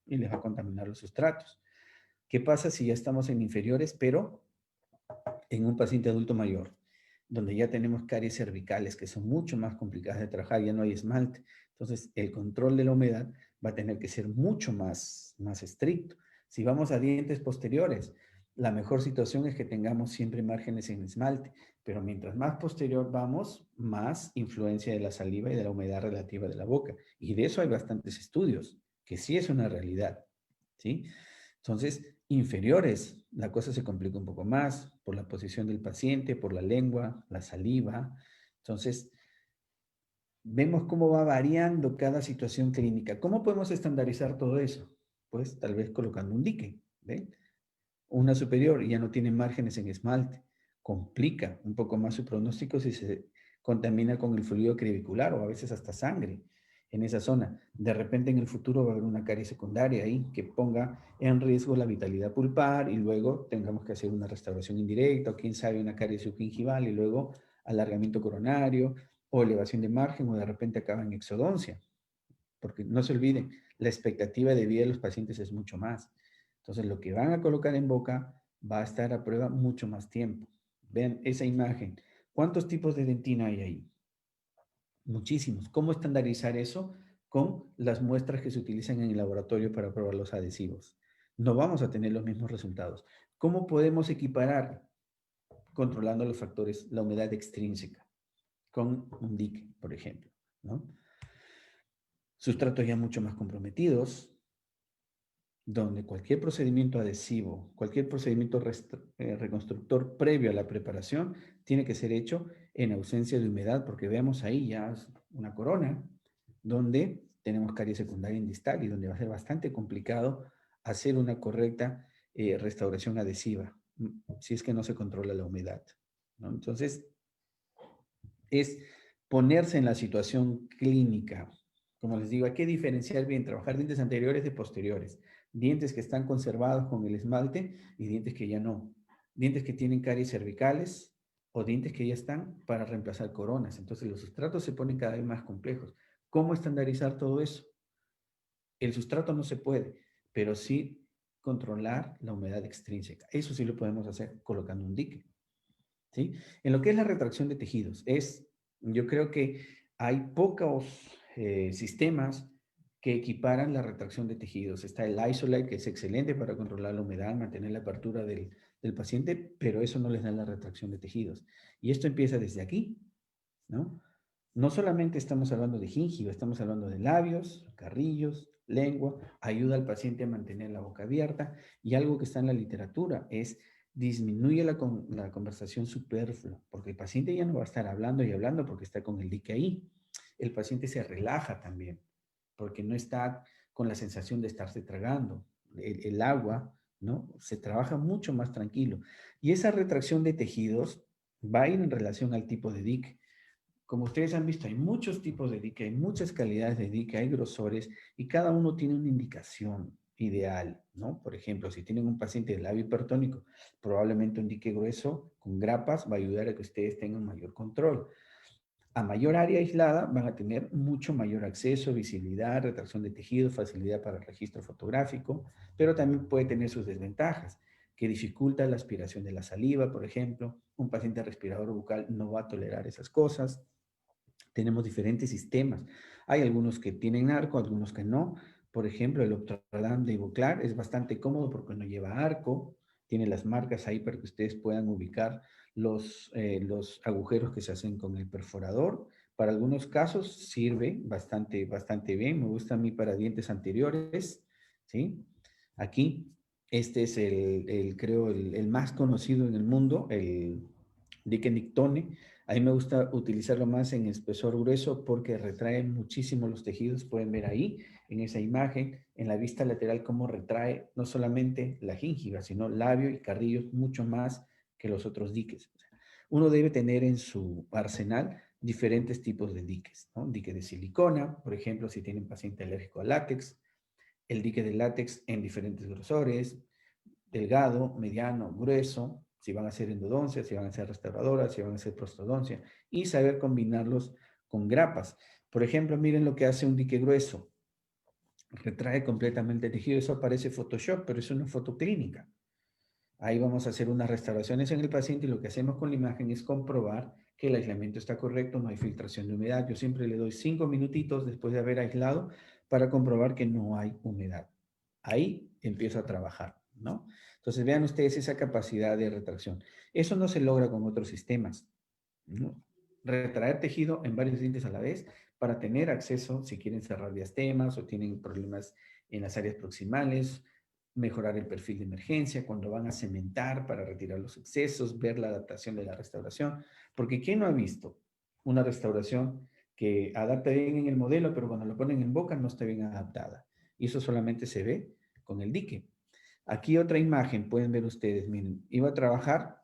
y les va a contaminar los sustratos. ¿Qué pasa si ya estamos en inferiores, pero en un paciente adulto mayor, donde ya tenemos caries cervicales que son mucho más complicadas de trabajar, ya no hay esmalte? Entonces, el control de la humedad va a tener que ser mucho más estricto. Si vamos a dientes posteriores, la mejor situación es que tengamos siempre márgenes en esmalte, pero mientras más posterior vamos, más influencia de la saliva y de la humedad relativa de la boca. Y de eso hay bastantes estudios, que sí es una realidad, ¿sí? Entonces, inferiores, la cosa se complica un poco más por la posición del paciente, por la lengua, la saliva. Entonces, vemos cómo va variando cada situación clínica. ¿Cómo podemos estandarizar todo eso? Pues tal vez colocando un dique, ¿ven? Una superior ya no tiene márgenes en esmalte. Complica un poco más su pronóstico si se contamina con el fluido crevicular o a veces hasta sangre en esa zona. De repente en el futuro va a haber una carie secundaria ahí que ponga en riesgo la vitalidad pulpar y luego tengamos que hacer una restauración indirecta o quién sabe una carie subgingival y luego alargamiento coronario o elevación de margen o de repente acaba en exodoncia. Porque no se olviden, la expectativa de vida de los pacientes es mucho más. Entonces, lo que van a colocar en boca va a estar a prueba mucho más tiempo. Vean esa imagen. ¿Cuántos tipos de dentina hay ahí? Muchísimos. ¿Cómo estandarizar eso? Con las muestras que se utilizan en el laboratorio para probar los adhesivos. No vamos a tener los mismos resultados. ¿Cómo podemos equiparar? Controlando los factores, la humedad extrínseca, con un dique, por ejemplo, ¿no? Sustratos ya mucho más comprometidos, donde cualquier procedimiento adhesivo, cualquier procedimiento reconstructor previo a la preparación tiene que ser hecho en ausencia de humedad, porque veamos ahí ya una corona donde tenemos caries secundaria en distal y donde va a ser bastante complicado hacer una correcta restauración adhesiva si es que no se controla la humedad, ¿no? Entonces, es ponerse en la situación clínica. Como les digo, hay que diferenciar bien, trabajar dientes anteriores de posteriores, dientes que están conservados con el esmalte y dientes que ya no, dientes que tienen caries cervicales o dientes que ya están para reemplazar coronas. Entonces los sustratos se ponen cada vez más complejos. ¿Cómo estandarizar todo eso? El sustrato no se puede, pero sí controlar la humedad extrínseca. Eso sí lo podemos hacer colocando un dique, ¿sí? En lo que es la retracción de tejidos, yo creo que hay pocos sistemas que equiparan la retracción de tejidos. Está el Isolite, que es excelente para controlar la humedad, mantener la apertura del paciente, pero eso no les da la retracción de tejidos. Y esto empieza desde aquí, ¿no? No solamente estamos hablando de gingiva, estamos hablando de labios, carrillos, lengua, ayuda al paciente a mantener la boca abierta y algo que está en la literatura es disminuye la conversación superflua, porque el paciente ya no va a estar hablando y hablando porque está con el dique ahí. El paciente se relaja también, porque no está con la sensación de estarse tragando. el agua, ¿no? Se trabaja mucho más tranquilo. Y esa retracción de tejidos va a ir en relación al tipo de dique. Como ustedes han visto, hay muchos tipos de dique, hay muchas calidades de dique, hay grosores y cada uno tiene una indicación ideal, ¿no? Por ejemplo, si tienen un paciente de labio hipertónico, probablemente un dique grueso con grapas va a ayudar a que ustedes tengan mayor control. A mayor área aislada van a tener mucho mayor acceso, visibilidad, retracción de tejido, facilidad para el registro fotográfico, pero también puede tener sus desventajas, que dificulta la aspiración de la saliva, por ejemplo. Un paciente respirador bucal no va a tolerar esas cosas. Tenemos diferentes sistemas. Hay algunos que tienen arco, algunos que no. Por ejemplo, el Optradam de Ivoclar es bastante cómodo porque no lleva arco. Tiene las marcas ahí para que ustedes puedan ubicar los agujeros que se hacen con el perforador. Para algunos casos sirve bastante bien. Me gusta a mí para dientes anteriores, ¿sí? Aquí, este es creo, el más conocido en el mundo, el Dique Nictone. A mí me gusta utilizarlo más en espesor grueso porque retrae muchísimo los tejidos. Pueden ver ahí en esa imagen, en la vista lateral, cómo retrae no solamente la gingiva, sino labio y carrillos mucho más que los otros diques. Uno debe tener en su arsenal diferentes tipos de diques, ¿no? Dique de silicona, por ejemplo, si tienen paciente alérgico al látex, el dique de látex en diferentes grosores, delgado, mediano, grueso, si van a ser endodoncia, si van a ser restauradoras, si van a ser prostodoncia, y saber combinarlos con grapas. Por ejemplo, miren lo que hace un dique grueso. Retrae completamente el tejido. Eso aparece Photoshop, pero es una foto clínica. Ahí vamos a hacer unas restauraciones en el paciente y lo que hacemos con la imagen es comprobar que el aislamiento está correcto, no hay filtración de humedad. Yo siempre le doy 5 minutitos después de haber aislado para comprobar que no hay humedad. Ahí empiezo a trabajar, ¿no? Entonces vean ustedes esa capacidad de retracción. Eso no se logra con otros sistemas, ¿no? Retraer tejido en varios dientes a la vez para tener acceso, si quieren cerrar diastemas o tienen problemas en las áreas proximales, mejorar el perfil de emergencia, cuando van a cementar para retirar los excesos, ver la adaptación de la restauración, porque ¿quién no ha visto una restauración que adapta bien en el modelo, pero cuando lo ponen en boca no está bien adaptada? Y eso solamente se ve con el dique. Aquí otra imagen, pueden ver ustedes, miren, iba a trabajar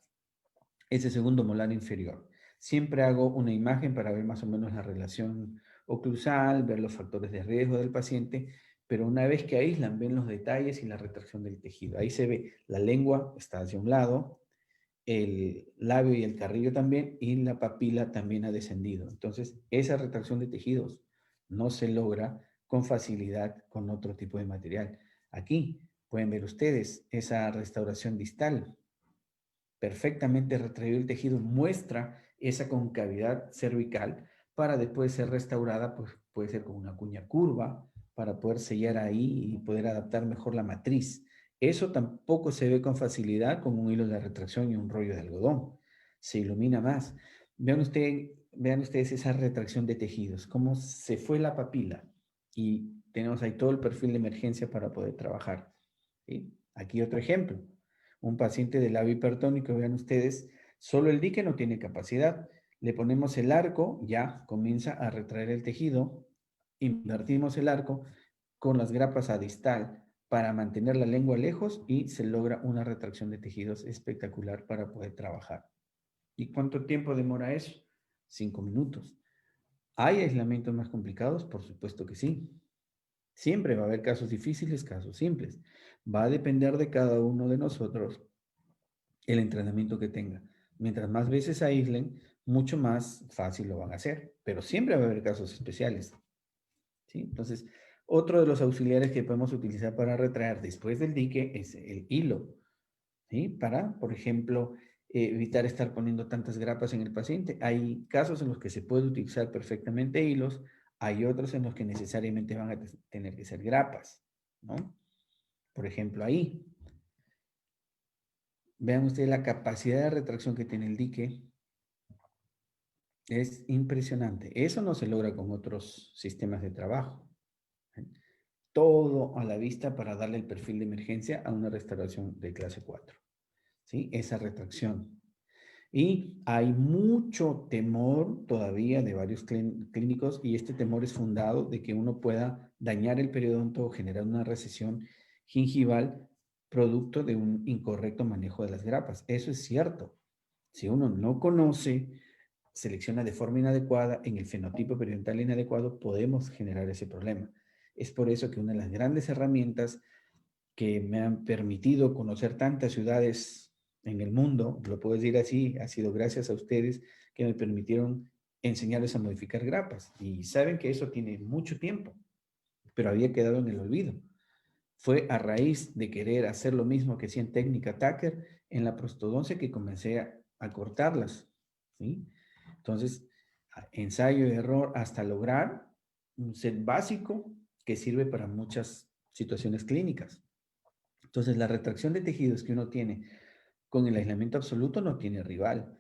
ese segundo molar inferior. Siempre hago una imagen para ver más o menos la relación oclusal, ver los factores de riesgo del paciente, pero una vez que aíslan, ven los detalles y la retracción del tejido. Ahí se ve, la lengua está hacia un lado, el labio y el carrillo también, y la papila también ha descendido. Entonces, esa retracción de tejidos no se logra con facilidad con otro tipo de material. Aquí pueden ver ustedes esa restauración distal perfectamente retraído el tejido, muestra esa concavidad cervical para después ser restaurada, pues puede ser con una cuña curva, para poder sellar ahí y poder adaptar mejor la matriz. Eso tampoco se ve con facilidad con un hilo de retracción y un rollo de algodón. Se ilumina más. Vean ustedes esa retracción de tejidos, cómo se fue la papila y tenemos ahí todo el perfil de emergencia para poder trabajar. ¿Sí? Aquí otro ejemplo. Un paciente de labio hipertónico, vean ustedes, solo el dique no tiene capacidad. Le ponemos el arco, ya comienza a retraer el tejido, invertimos el arco con las grapas a distal para mantener la lengua lejos y se logra una retracción de tejidos espectacular para poder trabajar. ¿Y cuánto tiempo demora eso? 5 minutos. ¿Hay aislamientos más complicados? Por supuesto que sí. Siempre va a haber casos difíciles, casos simples. Va a depender de cada uno de nosotros el entrenamiento que tenga. Mientras más veces aíslen, mucho más fácil lo van a hacer, pero siempre va a haber casos especiales. ¿Sí? Entonces, otro de los auxiliares que podemos utilizar para retraer después del dique es el hilo, ¿sí? Para, por ejemplo, evitar estar poniendo tantas grapas en el paciente. Hay casos en los que se puede utilizar perfectamente hilos, hay otros en los que necesariamente van a tener que ser grapas, ¿no? Por ejemplo, ahí. Vean ustedes la capacidad de retracción que tiene el dique. Es impresionante. Eso no se logra con otros sistemas de trabajo. Todo a la vista para darle el perfil de emergencia a una restauración de clase 4. ¿Sí? Esa retracción. Y hay mucho temor todavía de varios clínicos y este temor es fundado de que uno pueda dañar el periodonto o generar una recesión gingival producto de un incorrecto manejo de las grapas. Eso es cierto. Si uno no conoce, selecciona de forma inadecuada, en el fenotipo periodontal inadecuado, podemos generar ese problema. Es por eso que una de las grandes herramientas que me han permitido conocer tantas ciudades en el mundo, lo puedo decir así, ha sido gracias a ustedes que me permitieron enseñarles a modificar grapas. Y saben que eso tiene mucho tiempo, pero había quedado en el olvido. Fue a raíz de querer hacer lo mismo que hacía en técnica Tucker en la prostodoncia que comencé a cortarlas, ¿sí? Entonces, ensayo y error hasta lograr un set básico que sirve para muchas situaciones clínicas. Entonces, la retracción de tejidos que uno tiene con el aislamiento absoluto no tiene rival.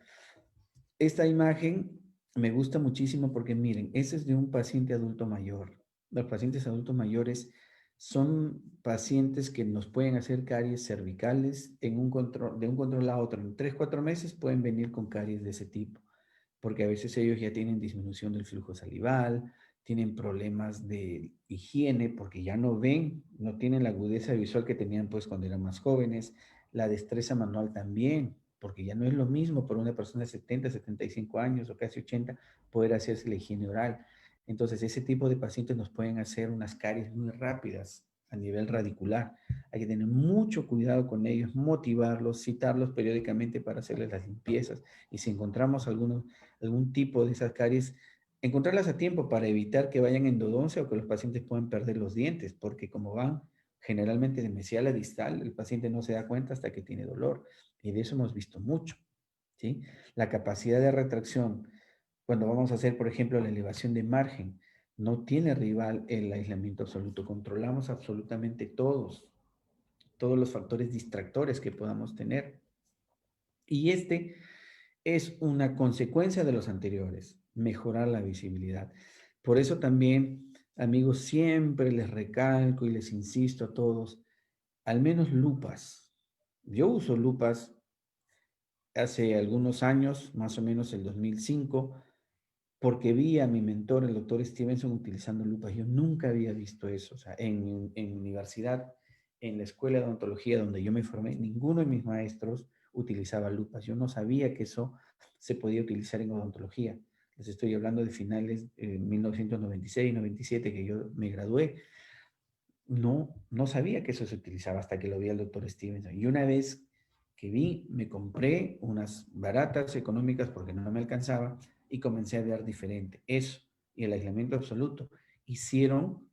Esta imagen me gusta muchísimo porque miren, ese es de un paciente adulto mayor. Los pacientes adultos mayores son pacientes que nos pueden hacer caries cervicales en un control, de un control a otro. En 3, 4 meses pueden venir con caries de ese tipo, porque a veces ellos ya tienen disminución del flujo salival, tienen problemas de higiene porque ya no ven, no tienen la agudeza visual que tenían pues cuando eran más jóvenes, la destreza manual también, porque ya no es lo mismo por una persona de 70, 75 años o casi 80 poder hacerse la higiene oral. Entonces, ese tipo de pacientes nos pueden hacer unas caries muy rápidas a nivel radicular. Hay que tener mucho cuidado con ellos, motivarlos, citarlos periódicamente para hacerles las limpiezas. Y si encontramos algún tipo de esas caries, encontrarlas a tiempo para evitar que vayan en endodoncia o que los pacientes puedan perder los dientes, porque como van generalmente de mesial a distal, el paciente no se da cuenta hasta que tiene dolor. Y de eso hemos visto mucho, ¿sí? La capacidad de retracción, cuando vamos a hacer, por ejemplo, la elevación de margen, no tiene rival el aislamiento absoluto. Controlamos absolutamente todos los factores distractores que podamos tener. Y este es una consecuencia de los anteriores, mejorar la visibilidad. Por eso también, amigos, siempre les recalco y les insisto a todos, al menos lupas. Yo uso lupas hace algunos años, más o menos el 2005, porque vi a mi mentor, el doctor Stevenson, utilizando lupas. Yo nunca había visto eso. O sea, en universidad, en la escuela de odontología donde yo me formé, ninguno de mis maestros utilizaba lupas. Yo no sabía que eso se podía utilizar en odontología. Les estoy hablando de finales de 1996, 97, que yo me gradué. No sabía que eso se utilizaba hasta que lo vi al doctor Stevenson. Y una vez que vi, me compré unas baratas económicas porque no me alcanzaba y comencé a ver diferente. Eso y el aislamiento absoluto hicieron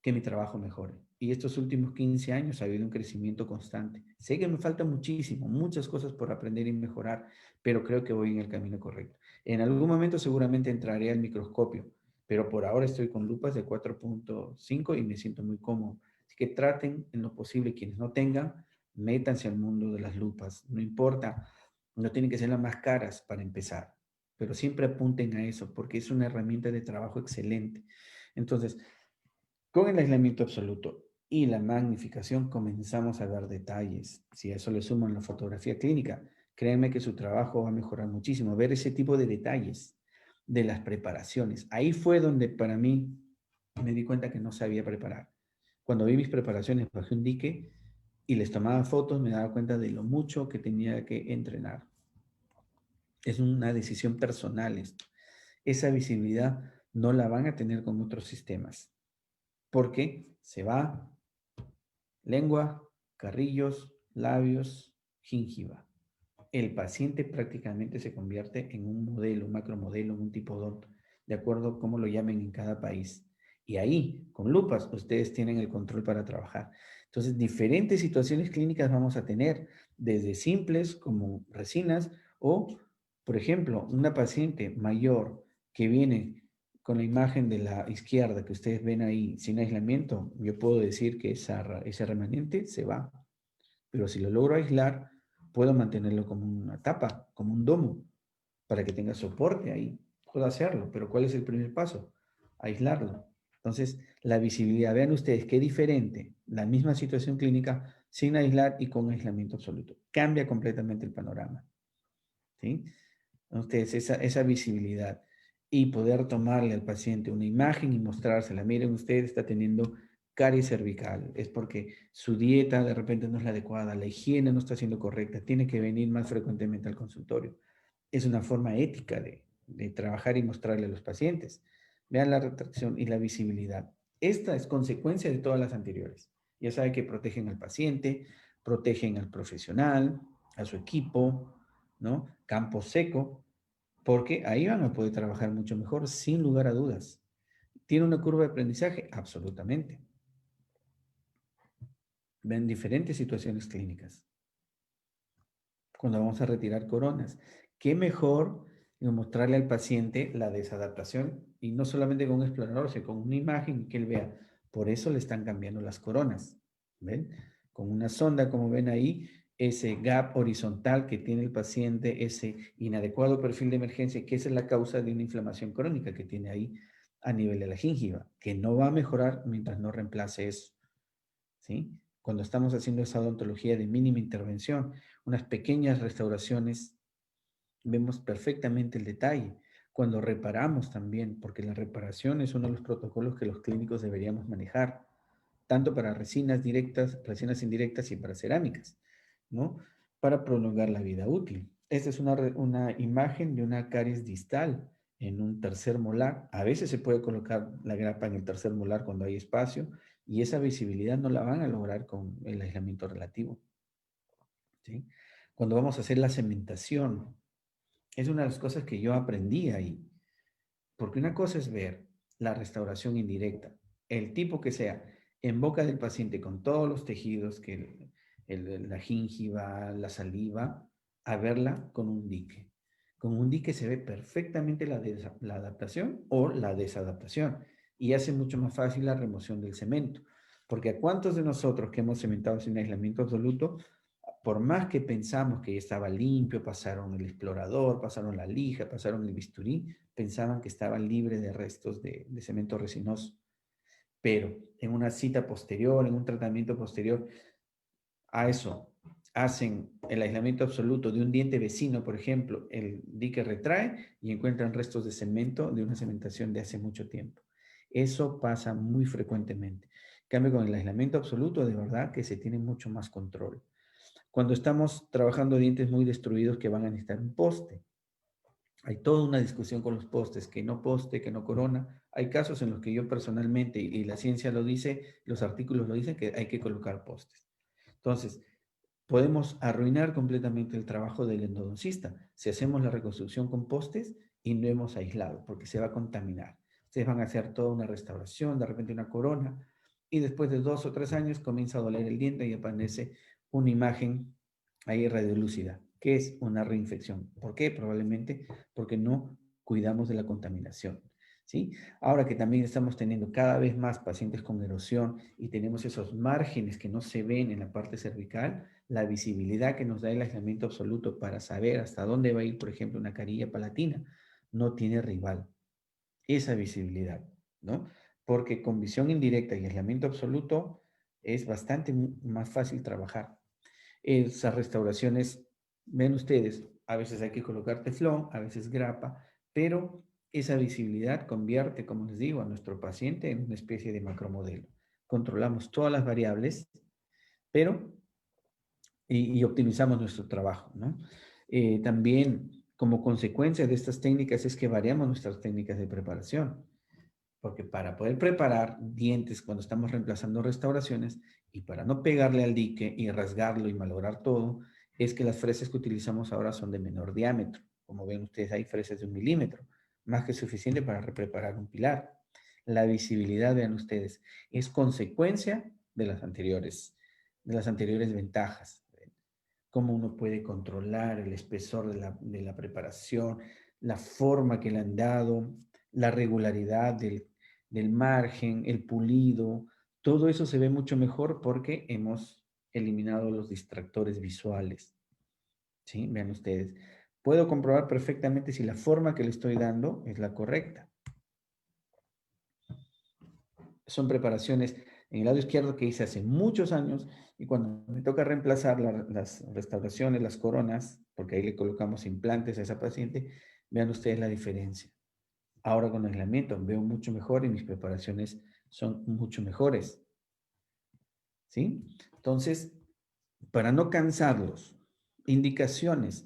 que mi trabajo mejore. Y estos últimos 15 años ha habido un crecimiento constante. Sé que me falta muchísimo, muchas cosas por aprender y mejorar, pero creo que voy en el camino correcto. En algún momento seguramente entraré al microscopio, pero por ahora estoy con lupas de 4.5 y me siento muy cómodo. Así que traten en lo posible, quienes no tengan, métanse al mundo de las lupas. No importa, no tienen que ser las más caras para empezar, pero siempre apunten a eso porque es una herramienta de trabajo excelente. Entonces, con el aislamiento absoluto y la magnificación comenzamos a ver detalles. Si a eso le suman la fotografía clínica, créanme que su trabajo va a mejorar muchísimo. Ver ese tipo de detalles de las preparaciones. Ahí fue donde para mí me di cuenta que no sabía preparar. Cuando vi mis preparaciones bajé un dique y les tomaba fotos, me daba cuenta de lo mucho que tenía que entrenar. Es una decisión personal esto. Esa visibilidad no la van a tener con otros sistemas porque se va lengua, carrillos, labios, gingiva. El paciente prácticamente se convierte en un modelo, un macromodelo, un tipo DOT, de acuerdo a cómo lo llamen en cada país. Y ahí, con lupas, ustedes tienen el control para trabajar. Entonces, diferentes situaciones clínicas vamos a tener, desde simples como resinas o, por ejemplo, una paciente mayor que viene con la imagen de la izquierda que ustedes ven ahí sin aislamiento, yo puedo decir que ese remanente se va. Pero si lo logro aislar, puedo mantenerlo como una tapa, como un domo, para que tenga soporte ahí. Puedo hacerlo, pero ¿cuál es el primer paso? Aislarlo. Entonces, la visibilidad, vean ustedes qué diferente, la misma situación clínica sin aislar y con aislamiento absoluto. Cambia completamente el panorama. ¿Sí? Ustedes, esa visibilidad y poder tomarle al paciente una imagen y mostrársela. Miren, usted está teniendo caries cervical, es porque su dieta de repente no es la adecuada, la higiene no está siendo correcta, tiene que venir más frecuentemente al consultorio. Es una forma ética de trabajar y mostrarle a los pacientes. Vean la retracción y la visibilidad. Esta es consecuencia de todas las anteriores. Ya sabe que protegen al paciente, protegen al profesional, a su equipo, ¿no? Campo seco, porque ahí van a poder trabajar mucho mejor, sin lugar a dudas. ¿Tiene una curva de aprendizaje? Absolutamente. Ven diferentes situaciones clínicas. Cuando vamos a retirar coronas, qué mejor mostrarle al paciente la desadaptación y no solamente con un explorador, sino con una imagen que él vea. Por eso le están cambiando las coronas. ¿Ven? Con una sonda, como ven ahí, ese gap horizontal que tiene el paciente, ese inadecuado perfil de emergencia, que esa es la causa de una inflamación crónica que tiene ahí a nivel de la gingiva, que no va a mejorar mientras no reemplace eso. ¿Sí? Cuando estamos haciendo esa odontología de mínima intervención, unas pequeñas restauraciones, vemos perfectamente el detalle. Cuando reparamos también, porque la reparación es uno de los protocolos que los clínicos deberíamos manejar, tanto para resinas directas, resinas indirectas y para cerámicas, ¿no? Para prolongar la vida útil. Esta es una imagen de una caries distal en un tercer molar. A veces se puede colocar la grapa en el tercer molar cuando hay espacio y esa visibilidad no la van a lograr con el aislamiento relativo, ¿sí? Cuando vamos a hacer la cementación, es una de las cosas que yo aprendí ahí, porque una cosa es ver la restauración indirecta, el tipo que sea, en boca del paciente con todos los tejidos, que la gingiva, la saliva, a verla con un dique. Con un dique se ve perfectamente la adaptación o la desadaptación y hace mucho más fácil la remoción del cemento. Porque a cuántos de nosotros que hemos cementado sin aislamiento absoluto, por más que pensamos que ya estaba limpio, pasaron el explorador, pasaron la lija, pasaron el bisturí, pensaban que estaba libre de restos de cemento resinoso. Pero en una cita posterior, en un tratamiento posterior a eso, hacen el aislamiento absoluto de un diente vecino, por ejemplo, el dique retrae y encuentran restos de cemento de una cementación de hace mucho tiempo. Eso pasa muy frecuentemente. En cambio, con el aislamiento absoluto, de verdad que se tiene mucho más control. Cuando estamos trabajando dientes muy destruidos que van a necesitar un poste, hay toda una discusión con los postes, que no poste, que no corona. Hay casos en los que yo personalmente, y la ciencia lo dice, los artículos lo dicen, que hay que colocar postes. Entonces, podemos arruinar completamente el trabajo del endodoncista si hacemos la reconstrucción con postes y no hemos aislado, porque se va a contaminar. Ustedes van a hacer toda una restauración, de repente una corona, y después de 2 o 3 años comienza a doler el diente y aparece una imagen ahí radiolúcida, que es una reinfección. ¿Por qué? Probablemente porque no cuidamos de la contaminación. ¿Sí? Ahora que también estamos teniendo cada vez más pacientes con erosión y tenemos esos márgenes que no se ven en la parte cervical, la visibilidad que nos da el aislamiento absoluto para saber hasta dónde va a ir, por ejemplo, una carilla palatina, no tiene rival. Esa visibilidad, ¿no? Porque con visión indirecta y aislamiento absoluto es bastante más fácil trabajar. Esas restauraciones, ven ustedes, a veces hay que colocar teflón, a veces grapa, pero esa visibilidad convierte, como les digo, a nuestro paciente en una especie de macromodelo. Controlamos todas las variables, pero y optimizamos nuestro trabajo, ¿no? También, como consecuencia de estas técnicas, es que variamos nuestras técnicas de preparación, porque para poder preparar dientes cuando estamos reemplazando restauraciones y para no pegarle al dique y rasgarlo y malograr todo, es que las fresas que utilizamos ahora son de menor diámetro. Como ven ustedes, hay fresas de 1 milímetro, más que suficiente para preparar un pilar. La visibilidad, vean ustedes, es consecuencia de las anteriores ventajas. Cómo uno puede controlar el espesor de la preparación, la forma que le han dado, la regularidad del margen, el pulido, todo eso se ve mucho mejor porque hemos eliminado los distractores visuales. ¿Sí? Vean ustedes. Puedo comprobar perfectamente si la forma que le estoy dando es la correcta. Son preparaciones en el lado izquierdo que hice hace muchos años y cuando me toca reemplazar las restauraciones, las coronas, porque ahí le colocamos implantes a esa paciente, vean ustedes la diferencia. Ahora con aislamiento veo mucho mejor y mis preparaciones son mucho mejores. ¿sí? Entonces, para no cansarlos, indicaciones.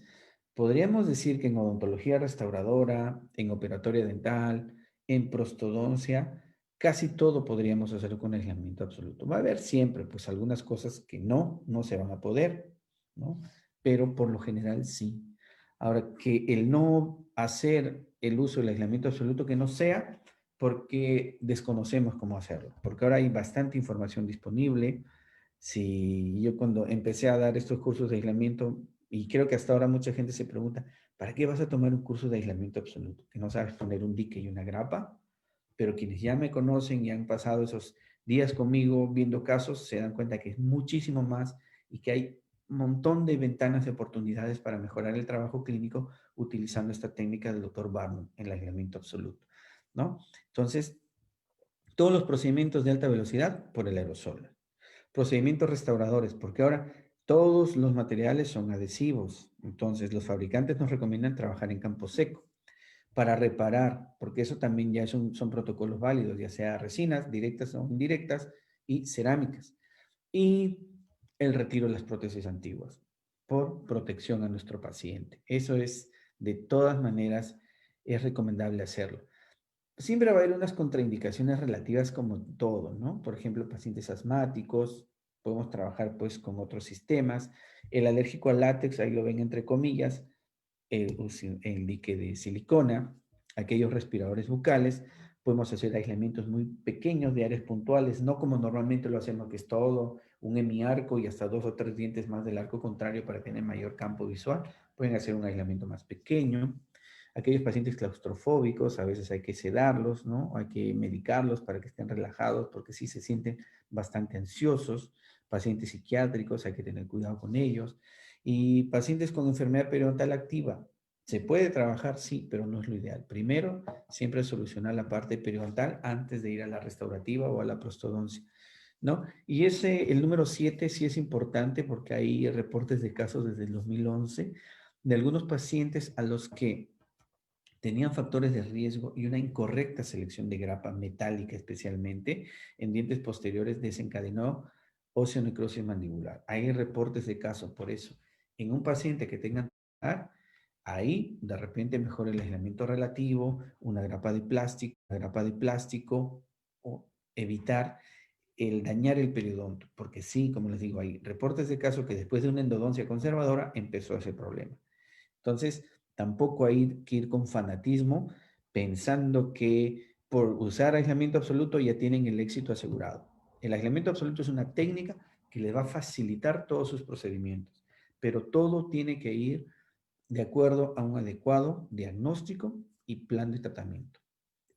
Podríamos decir que en odontología restauradora, en operatoria dental, en prostodoncia, casi todo podríamos hacer con aislamiento absoluto. Va a haber siempre, pues, algunas cosas que no se van a poder, ¿no? Pero por lo general sí. Ahora, que el no hacer el uso del aislamiento absoluto que no sea porque desconocemos cómo hacerlo, porque ahora hay bastante información disponible. Si yo cuando empecé a dar estos cursos de aislamiento, y creo que hasta ahora mucha gente se pregunta, ¿para qué vas a tomar un curso de aislamiento absoluto? Que no sabes poner un dique y una grapa, pero quienes ya me conocen y han pasado esos días conmigo viendo casos, se dan cuenta que es muchísimo más y que hay un montón de ventanas de oportunidades para mejorar el trabajo clínico utilizando esta técnica del doctor Barnum, el aislamiento absoluto, ¿no? Entonces, todos los procedimientos de alta velocidad por el aerosol. Procedimientos restauradores, porque ahora todos los materiales son adhesivos. Entonces, los fabricantes nos recomiendan trabajar en campo seco para reparar, porque eso también ya son protocolos válidos, ya sea resinas directas o indirectas y cerámicas. Y el retiro de las prótesis antiguas por protección a nuestro paciente. Eso es, de todas maneras, es recomendable hacerlo. Siempre va a haber unas contraindicaciones relativas como todo, ¿no? Por ejemplo, pacientes asmáticos, podemos trabajar pues con otros sistemas. El alérgico al látex, ahí lo ven entre comillas, el dique de silicona, aquellos respiradores bucales, podemos hacer aislamientos muy pequeños de áreas puntuales, no como normalmente lo hacemos, que es todo un hemiarco y hasta 2 o 3 dientes más del arco contrario para tener mayor campo visual. Pueden hacer un aislamiento más pequeño. Aquellos pacientes claustrofóbicos, a veces hay que sedarlos, ¿no? Hay que medicarlos para que estén relajados, porque sí se sienten bastante ansiosos. Pacientes psiquiátricos, hay que tener cuidado con ellos. Y pacientes con enfermedad periodontal activa, ¿se puede trabajar? Sí, pero no es lo ideal. Primero, siempre solucionar la parte periodontal antes de ir a la restaurativa o a la prostodoncia, ¿no? Y el número 7 sí es importante porque hay reportes de casos desde el 2011 de algunos pacientes a los que tenían factores de riesgo y una incorrecta selección de grapa metálica especialmente en dientes posteriores desencadenó osteonecrosis mandibular. Hay reportes de casos por eso. En un paciente que tenga ahí de repente mejora el aislamiento relativo, una grapa de plástico o evitar el dañar el periodonto, porque sí, como les digo, hay reportes de casos que después de una endodoncia conservadora empezó ese problema. Entonces, tampoco hay que ir con fanatismo pensando que por usar aislamiento absoluto ya tienen el éxito asegurado. El aislamiento absoluto es una técnica que les va a facilitar todos sus procedimientos, pero todo tiene que ir de acuerdo a un adecuado diagnóstico y plan de tratamiento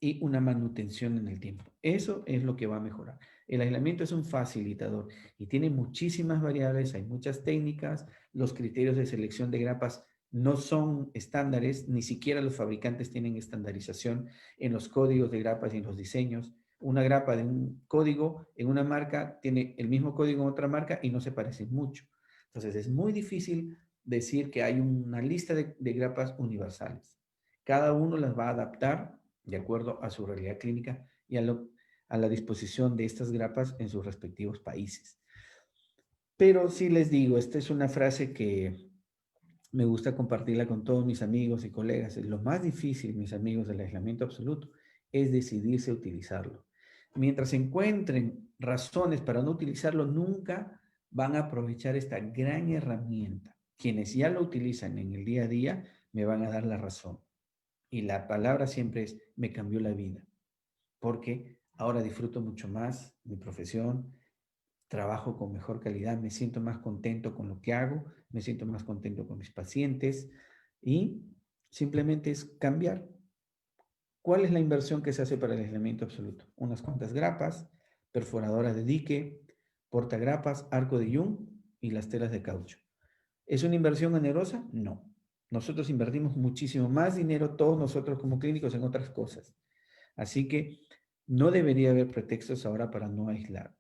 y una manutención en el tiempo. Eso es lo que va a mejorar. El aislamiento es un facilitador y tiene muchísimas variables, hay muchas técnicas, los criterios de selección de grapas no son estándares, ni siquiera los fabricantes tienen estandarización en los códigos de grapas y en los diseños. Una grapa de un código en una marca tiene el mismo código en otra marca y no se parecen mucho. Entonces es muy difícil decir que hay una lista de grapas universales. Cada uno las va a adaptar de acuerdo a su realidad clínica y a la disposición de estas grapas en sus respectivos países. Pero sí les digo, esta es una frase que me gusta compartirla con todos mis amigos y colegas. Lo más difícil, mis amigos, del aislamiento absoluto es decidirse a utilizarlo. Mientras encuentren razones para no utilizarlo, nunca van a aprovechar esta gran herramienta. Quienes ya lo utilizan en el día a día me van a dar la razón. Y la palabra siempre es, me cambió la vida, porque ahora disfruto mucho más mi profesión, trabajo con mejor calidad, me siento más contento con lo que hago, me siento más contento con mis pacientes y simplemente es cambiar. ¿Cuál es la inversión que se hace para el aislamiento absoluto? Unas cuantas grapas, perforadoras de dique, portagrapas, arco de Young y las telas de caucho. ¿Es una inversión onerosa? No. Nosotros invertimos muchísimo más dinero, todos nosotros como clínicos, en otras cosas. Así que no debería haber pretextos ahora para no aislar.